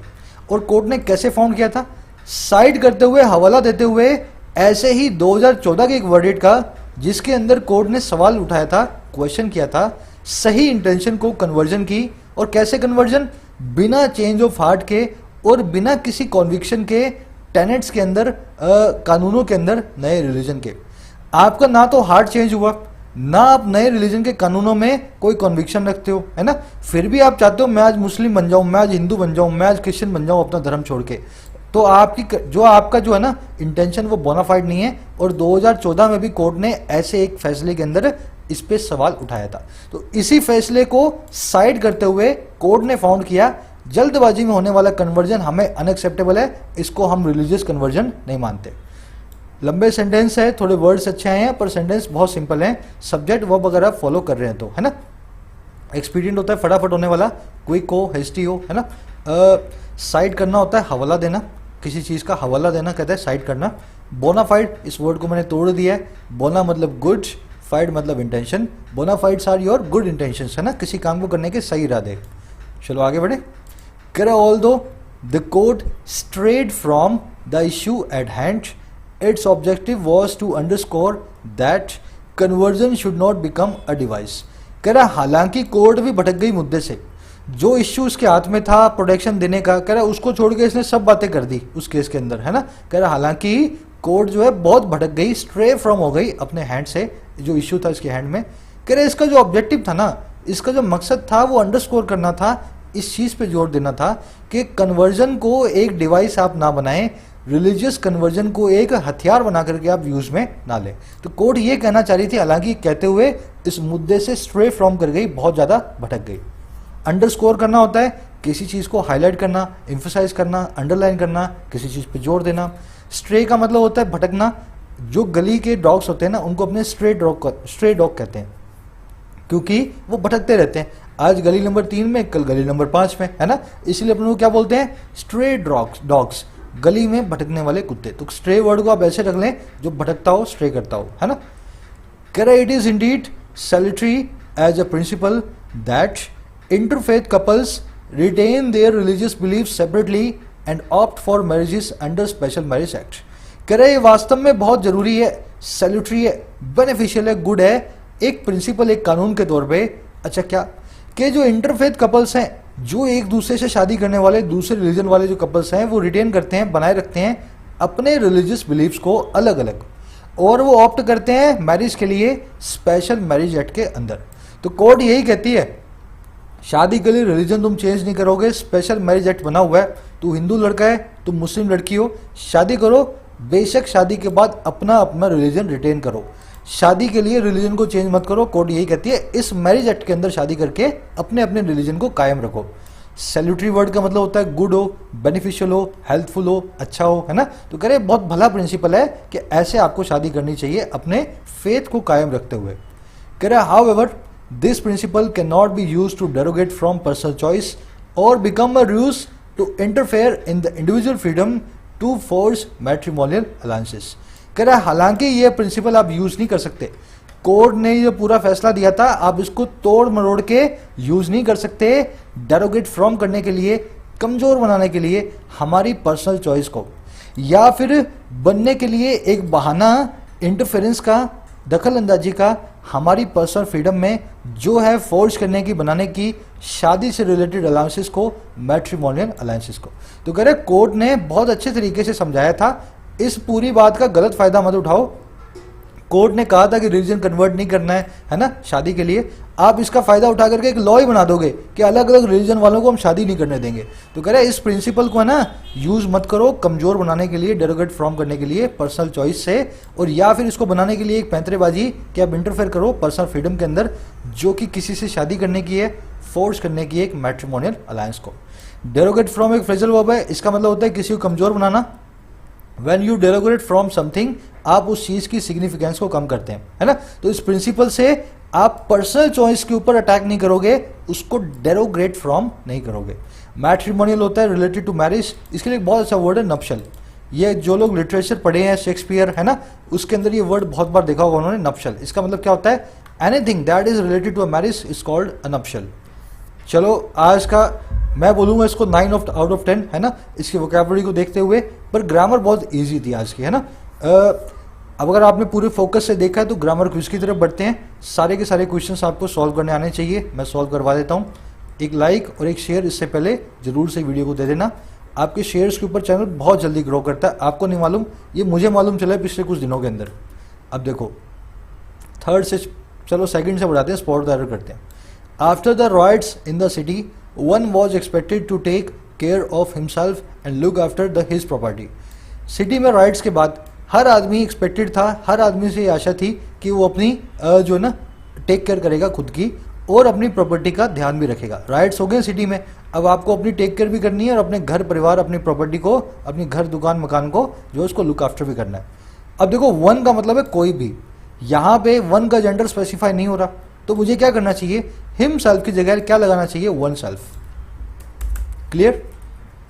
और कोर्ट ने कैसे फाउंड किया था? साइड करते हुए, हवाला देते हुए ऐसे ही 2014 के एक वर्डिक्ट का, जिसके अंदर कोर्ट ने सवाल उठाया था, क्वेश्चन किया था सही इंटेंशन को कन्वर्जन की। और कैसे कन्वर्जन? बिना चेंज ऑफ हार्ट के और बिना किसी कॉन्विक्शन के, टेनेट्स के अंदर, कानूनों के अंदर, नए रिलीजन के। आपका ना तो हार्ट चेंज हुआ, ना आप नए रिलीजन के कानूनों में कोई कन्विक्शन रखते हो, है ना, फिर भी आप चाहते हो मैं आज मुस्लिम बन जाऊं, मैं आज हिंदू बन जाऊं, मैं आज क्रिश्चियन बन जाऊं अपना धर्म छोड़ के। तो आपका जो है ना इंटेंशन, वो बोनाफाइड नहीं है। और 2014 में भी कोर्ट ने ऐसे एक फैसले के अंदर इस पे सवाल उठाया था। तो इसी फैसले को साइड करते हुए कोर्ट ने फाउंड किया जल्दबाजी में होने वाला कन्वर्जन हमें अनएक्सेप्टेबल है, इसको हम रिलीजियस कन्वर्जन नहीं मानते। लंबे सेंटेंस है, थोड़े वर्ड्स अच्छे आए हैं, पर सेंटेंस बहुत सिंपल है। सब्जेक्ट वर्ब वगैरह फॉलो कर रहे हैं तो, है ना। एक्सपीडियंट होता है फटाफट होने वाला, क्विक हो, हेस्टी हो, है ना। साइड करना होता है हवाला देना, किसी चीज़ का हवाला देना कहते हैं साइड करना। बोनाफाइड, इस वर्ड को मैंने तोड़ दिया है। बोना मतलब गुड, फाइड मतलब intention. Bona fides are your good intentions, है ना, किसी काम को करने के सही इरादे। चलो आगे बढ़े। Although the court strayed from the issue at hand, its objective was to underscore that conversion should not become a device। कह रहा हालांकि कोर्ट भी भटक गई मुद्दे से, जो इश्यू उसके हाथ में था प्रोटेक्शन देने का, कह रहा उसको छोड़ के इसने सब बातें कर दी उस केस के अंदर, है ना। कह रहा हालांकि कोर्ट जो है बहुत भटक गई, स्ट्रे फ्रॉम हो गई अपने हैंड से, जो इश्यू था इसके हैंड में। कह रहा इसका जो ऑब्जेक्टिव था ना, इसका जो मकसद था, वो अंडरस्कोर करना था, इस चीज़ पे जोर देना था कि कन्वर्जन को एक डिवाइस आप ना बनाएं, रिलीजियस कन्वर्जन को एक हथियार बना करके आप यूज में ना लें। तो कोर्ट ये कहना चाह रही थी, हालांकि कहते हुए इस मुद्दे से स्ट्रे फ्रॉम कर गई, बहुत ज़्यादा भटक गई। अंडरस्कोर करना होता है किसी चीज़ को हाईलाइट करना, एम्फसाइज करना, अंडरलाइन करना, किसी चीज़ पे जोर देना। स्ट्रे का मतलब होता है भटकना। जो गली के डॉग्स होते हैं ना, उनको अपने स्ट्रे डॉग कहते हैं, क्योंकि वो भटकते रहते हैं। आज गली नंबर 3 में, कल गली नंबर 5 में, है ना, इसलिए अपन को क्या बोलते हैं? स्ट्रे डॉग्स, गली में भटकने वाले कुत्ते। तो स्ट्रे वर्ड को आप ऐसे रख लें, जो भटकता हो, स्ट्रे करता हो, है ना। कह रहा it is indeed salutary as a principle that interfaith couples retain their religious belief separately and opt for marriages under Special Marriage Act. कह रहे ये वास्तव में बहुत जरूरी है, सैल्यूटरी है, बेनिफिशियल है, गुड है, एक प्रिंसिपल, एक कानून के तौर पे, अच्छा क्या, कि जो इंटरफेथ कपल्स हैं, जो एक दूसरे से शादी करने वाले दूसरे रिलीजन वाले जो कपल्स हैं, वो रिटेन करते हैं, बनाए रखते हैं अपने रिलीजियस बिलीफ्स को अलग अलग, और वो ऑप्ट करते हैं मैरिज के लिए स्पेशल मैरिज एक्ट के अंदर। तो कोर्ट यही कहती है, शादी के लिए रिलीजन तुम चेंज नहीं करोगे, स्पेशल मैरिज एक्ट बना हुआ है, तू हिंदू लड़का है, तुम मुस्लिम लड़की हो, शादी करो, बेशक शादी के बाद अपना अपना रिलीजन रिटेन करो, शादी के लिए रिलीजन को चेंज मत करो। कोर्ट यही कहती है इस मैरिज एक्ट के अंदर शादी करके अपने अपने रिलीजन को कायम रखो। सैल्यूटरी वर्ड का मतलब होता है गुड हो, बेनिफिशियल हो, हेल्पफुल हो, अच्छा हो, है ना। तो कह रहे बहुत भला प्रिंसिपल है कि ऐसे आपको शादी करनी चाहिए अपने फेथ को कायम रखते हुए। कह रहे however this principle can not be use to derogate from personal choice और become a ruse to interfere in the individual freedom to force matrimonial alliances. कह रहा है हालांकि ये प्रिंसिपल आप यूज नहीं कर सकते, कोर्ट ने ये पूरा फैसला दिया था, आप इसको तोड़ मरोड़ के यूज नहीं कर सकते डेरोगेट फ्रॉम करने के लिए, कमजोर बनाने के लिए हमारी पर्सनल चॉइस को, या फिर बनने के लिए एक बहाना इंटरफेरेंस का, दखल अंदाजी का हमारी पर्सनल फ्रीडम में जो है फोर्स करने की, बनाने की, शादी से रिलेटेड अलाउंसेस को, मैट्रिमोनियल अलाउंसेस को। तो कह रहे कोर्ट ने बहुत अच्छे तरीके से समझाया था, इस पूरी बात का गलत फायदा मत उठाओ। कोर्ट ने कहा था कि रिलीजन कन्वर्ट नहीं करना है ना, शादी के लिए, आप इसका फायदा उठा करके एक लॉ ही बना दोगे कि अलग अलग रिलीजन वालों को हम शादी नहीं करने देंगे। तो कह रहे इस प्रिंसिपल को है ना यूज मत करो कमजोर बनाने के लिए, डेरोगेट फ्रॉम करने के लिए पर्सनल चॉइस से, और या फिर इसको बनाने के लिए एक पैंतरेबाजी कि आप इंटरफेयर करो पर्सनल फ्रीडम के अंदर, जो कि किसी से शादी करने की है, फोर्स करने की एक मैट्रिमोनियल अलायंस को। डेरोगेट फ्रॉम एक फ्रेजल वर्ब है, इसका मतलब होता है किसी को कमजोर बनाना। When you derogate from something, आप उस चीज की सिग्निफिकेंस को कम करते हैं, है ना। तो इस प्रिंसिपल से आप पर्सनल चॉइस के ऊपर अटैक नहीं करोगे, उसको डेरोग्रेट फ्रॉम नहीं करोगे। मैट्रिमोनियल होता है रिलेटेड टू मैरिज, इसके लिए एक बहुत अच्छा वर्ड है नप्शल। ये जो लोग लिटरेचर पढ़े हैं, शेक्सपियर है ना, उसके अंदर ये वर्ड बहुत बार देखा होगा उन्होंने, नप्शल। इसका मतलब क्या होता है, anything that is related to a marriage is called a nuptial. चलो आज का मैं बोलूँगा इसको 9 आउट ऑफ 10, है ना, इसकी वोकैबुलरी को देखते हुए, पर ग्रामर बहुत इजी थी आज की, है ना। अब अगर आपने पूरे फोकस से देखा है तो ग्रामर क्विज की तरफ बढ़ते हैं। सारे के सारे क्वेश्चंस आपको सॉल्व करने आने चाहिए, मैं सॉल्व करवा देता हूँ। एक लाइक और एक शेयर इससे पहले जरूर से वीडियो को दे देना, आपके शेयर्स के ऊपर चैनल बहुत जल्दी ग्रो करता है, आपको नहीं मालूम, ये मुझे मालूम चला है पिछले कुछ दिनों के अंदर। अब देखो थर्ड से, चलो सेकंड से बढ़ाते हैं, स्पॉट द एरर करते हैं। After the rights in the city one was expected to take care of himself and look after his property। City में राइट्स के बाद हर आदमी एक्सपेक्टेड था, हर आदमी से ये आशा थी कि वो अपनी जो है ना टेक केयर करेगा खुद की और अपनी प्रॉपर्टी का ध्यान भी रखेगा। राइट्स हो गए सिटी में, अब आपको अपनी टेक केयर भी करनी है और अपने घर परिवार, अपनी प्रॉपर्टी को, अपनी घर दुकान मकान को जो उसको लुक आफ्टर भी करना है। अब देखो वन का मतलब है कोई भी, यहाँ पे वन का जेंडर स्पेसिफाई नहीं हो रहा, तो मुझे क्या करना चाहिए, हिमसेल्फ की जगह क्या लगाना चाहिए, वन सेल्फ। क्लियर,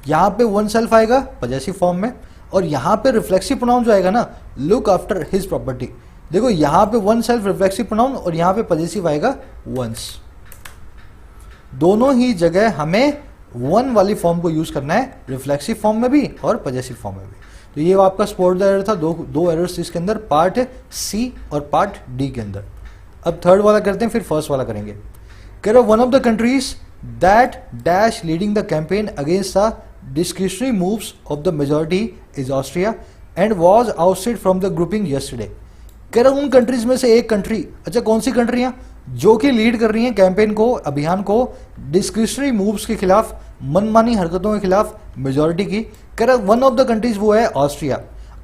यहां पे वन सेल्फ आएगा पॉजेसिव फॉर्म में, और यहां पे रिफ्लेक्सिव प्रोनाउन जो आएगा ना, लुक आफ्टर हिज प्रॉपर्टी। देखो यहां पे वन सेल्फ रिफ्लेक्सिव प्रोनाउन और यहां पे पॉजेसिव आएगा वंस। दोनों ही जगह हमें वन वाली फॉर्म को यूज करना है, रिफ्लेक्सिव फॉर्म में भी और पॉजेसिव फॉर्म में भी। तो ये आपका स्पॉट द एरर था, दो एरर्स इसके अंदर, पार्ट सी और पार्ट डी के अंदर। अब थर्ड वाला करते हैं, फिर फर्स्ट वाला करेंगे। कह रहे one of the countries that dash leading the campaign against the discretionary moves of the majority is Austria and was outside from the grouping yesterday. कह रहे उन कंट्रीज में से एक कंट्री, अच्छा कौन सी कंट्रियां, जो कि लीड कर रही हैं कैंपेन को, अभियान को डिस्क्रिशनरी मूव्स के खिलाफ, मनमानी हरकतों के खिलाफ मेजॉरिटी की। कह रहा वन ऑफ द कंट्रीज वो है ऑस्ट्रिया,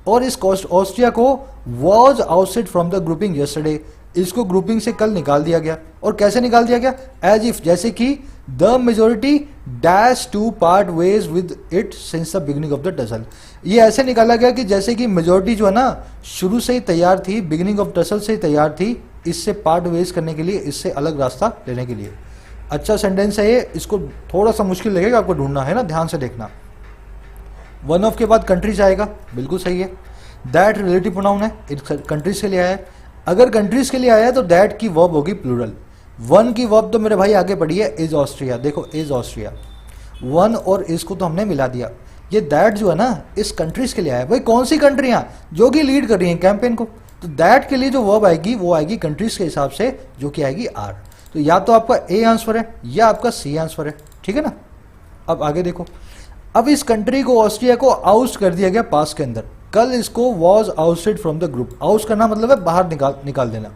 और इस ऑस्ट्रिया को was outside from the grouping yesterday, इसको ग्रुपिंग से कल निकाल दिया गया। और कैसे निकाल दिया गया, एज इफ, जैसे कि the majority dash to part ways with it since the beginning of the tussle. ये ऐसे निकाला गया कि जैसे कि मेजोरिटी जो है ना शुरू से ही तैयार थी, बिगिनिंग ऑफ टसल से ही तैयार थी इससे पार्ट वेज करने के लिए, इससे अलग रास्ता लेने के लिए। अच्छा सेंटेंस है ये, इसको थोड़ा सा मुश्किल लगेगा आपको ढूंढना, है ना, ध्यान से देखना। वन ऑफ के बाद कंट्रीज आएगा, बिल्कुल सही है। दैट रिलेटिव प्रोनाउन है, कंट्रीज के लिए आया है। अगर कंट्रीज के लिए आया है तो दैट की वर्ब होगी प्लूरल। वन की वर्ब तो मेरे भाई आगे पड़ी है, इज ऑस्ट्रिया। देखो इज ऑस्ट्रिया, वन और इज को तो हमने मिला दिया। ये दैट जो है ना इस कंट्रीज के लिए आया है। भाई कौन सी कंट्रियां जो कि लीड कर रही हैं कैंपेन को, तो दैट के लिए जो वर्ब आएगी वो आएगी कंट्रीज के हिसाब से, जो कि आएगी आर। तो या तो आपका ए आंसर है या आपका सी आंसर है, ठीक है ना। अब आगे देखो, अब इस कंट्री को, ऑस्ट्रिया को आउस्ट कर दिया गया पास के अंदर। कल इसको was outside from the group. Out करना मतलब है बाहर निकाल देना।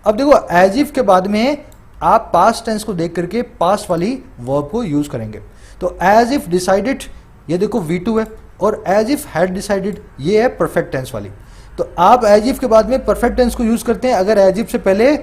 अब देखो एज इफ के बाद में आप पास्ट टेंस को देख करके पास्ट वाली वर्ब को यूज करेंगे। तो एज इफ डिसाइडेड, ये देखो V2 है, और एज इफ हैड डिसाइडेड ये है परफेक्ट टेंस वाली। तो आप एज इफ के बाद में परफेक्ट टेंस को यूज करते हैं अगर एज इफ से पहले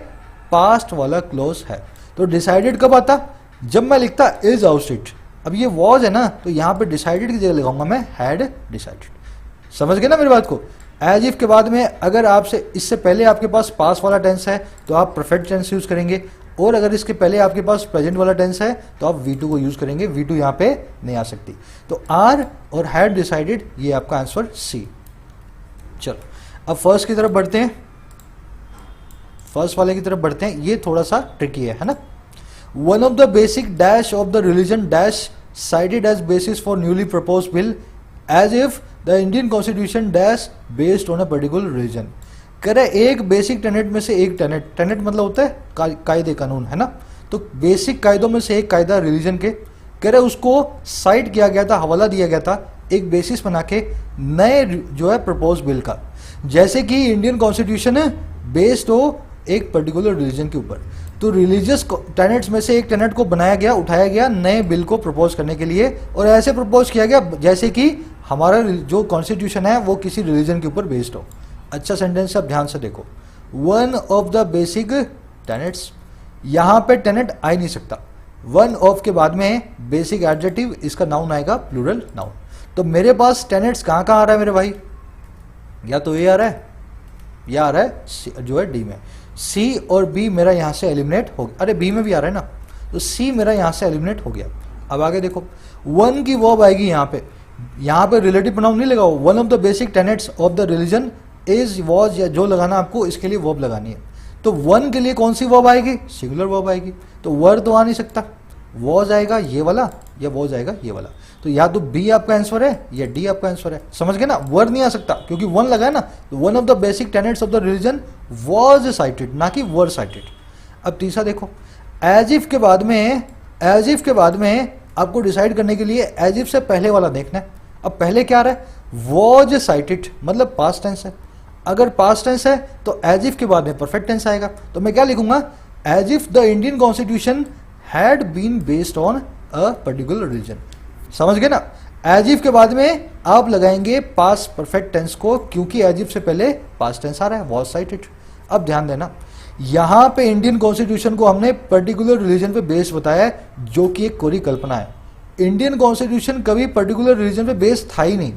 पास्ट वाला क्लोज है। तो डिसाइडेड कब आता, जब मैं लिखता इज आउटसाइड। अब ये वॉज है ना, तो यहां पे डिसाइडेड की जगह लगाऊंगा मैं हैड डिसाइडेड। समझ गए ना मेरी बात को। एज इफ के बाद में अगर आपसे इससे पहले आपके पास पास वाला टेंस है तो आप परफेक्ट टेंस यूज करेंगे, और अगर इसके पहले आपके पास प्रेजेंट वाला टेंस है तो आप V2 को यूज करेंगे। V2 यहां पे नहीं आ सकती। तो आर और हैड डिसाइडेड ये आपका आंसर सी। चलो अब फर्स्ट की तरफ बढ़ते हैं, फर्स्ट वाले की तरफ बढ़ते हैं। ये थोड़ा सा ट्रिकी है ना। One of the basic dash of the religion dash cited as basis for newly proposed bill as if the Indian constitution dash based on a particular religion। कह रहे एक बेसिक टेनेट में से एक टेनेट मतलब होता है कायदे कानून, है ना। तो बेसिक कायदों में से एक कायदा रिलीजन के, कह रहे उसको साइट किया गया था, हवाला दिया गया था एक बेसिस बना के नए जो है प्रपोज बिल का। जैसे कि इंडियन कॉन्स्टिट्यूशन बेस्ड हो एक पर्टिकुलर रिलीजन के ऊपर। तो रिलीजियस टेनेट्स में से एक टेनेट को बनाया गया, उठाया गया नए बिल को प्रपोज करने के लिए, और ऐसे प्रपोज किया गया जैसे कि हमारा जो कॉन्स्टिट्यूशन है वो किसी रिलीजन के ऊपर बेस्ड हो। अच्छा सेंटेंस आप ध्यान से देखो, one of the basic tenets, यहां पे टेनेट आ ही नहीं सकता। वन ऑफ के बाद में बेसिक एडजेक्टिव, इसका नाउन आएगा प्लूरल नाउन। तो मेरे पास टेनेट्स कहां कहां आ रहा है मेरे भाई, या तो ए आ रहा है या आ रहा है जो है डी में। सी और बी मेरा यहां से एलिमिनेट हो गया, अरे बी में भी आ रहा है ना, तो सी मेरा यहां से एलिमिनेट हो गया। अब आगे देखो, वन की वर्ब आएगी यहां पे रिलेटिव प्रोनाउन नहीं लगाओ। One of the basic tenets of the religion is was, या जो लगाना आपको इसके लिए वर्ब लगानी है। तो वन के लिए कौन सी वर्ब आएगी, सिंगुलर वर्ब आएगी। तो वर तो आ नहीं सकता, वॉज आएगा ये वाला या वॉज आएगा ये वाला। तो या तो बी आपका आंसर है या डी आपका आंसर है। समझ गए ना, वर नहीं आ सकता क्योंकि वन लगा है ना। तो one of the basic tenets of the religion was cited, ना कि वर साइटेड। अब तीसरा देखो, एज इफ के बाद में, एज इफ के बाद में आपको डिसाइड करने के लिए एज इफ से पहले वाला देखना है। अब पहले क्या आ रहा है, वॉज साइटेड मतलब पास्ट टेंस है। अगर पास्ट टेंस है तो एज इफ के बाद में परफेक्ट टेंस आएगा। तो मैं क्या लिखूंगा, as if the Indian constitution had been based on a particular religion. समझ गए ना। एज इफ के बाद में आप लगाएंगे पास्ट परफेक्ट टेंस को, क्योंकि एज इफ से पहले पास्ट टेंस आ रहा है, वॉज साइटेड। अब ध्यान देना, यहां पे इंडियन कॉन्स्टिट्यूशन को हमने पर्टिकुलर रिलीजन पे बेस बताया है, जो कि एक कोरी कल्पना है। इंडियन कॉन्स्टिट्यूशन कभी पर्टिकुलर रिलीजन पे बेस था ही नहीं।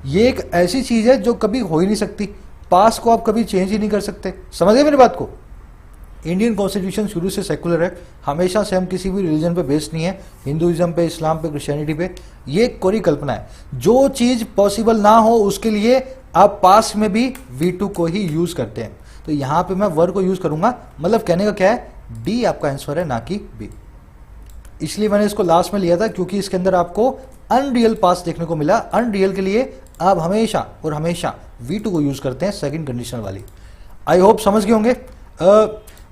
ये एक ऐसी चीज है जो कभी हो ही नहीं सकती। पास्ट को आप कभी चेंज ही नहीं कर सकते। समझ गए मेरी बात को। इंडियन कॉन्स्टिट्यूशन शुरू से सेकुलर है, हमेशा से हम किसी भी रिलीजन पे बेस्ड नहीं है, हिंदुइज्म पे, इस्लाम पे, क्रिश्चियनिटी पे। ये एक कोरी कल्पना है। जो चीज पॉसिबल ना हो उसके लिए आप पास्ट में भी V2 को ही यूज करते हैं। तो यहां पे मैं वर को यूज करूंगा। मतलब कहने का क्या है, डी आपका आंसर है, ना कि बी। इसलिए मैंने इसको लास्ट में लिया था क्योंकि इसके अंदर आपको अनरियल पास्ट देखने को मिला। अनरियल के लिए आप हमेशा और हमेशा V2 को यूज करते हैं, सेकंड कंडीशन वाली। आई होप समझ गए होंगे।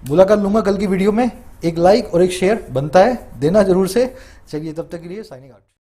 मुलाकात लूंगा कल की वीडियो में। एक लाइक और एक शेयर बनता है, देना जरूर से। चलिए तब तक के लिए साइनिंग आउट।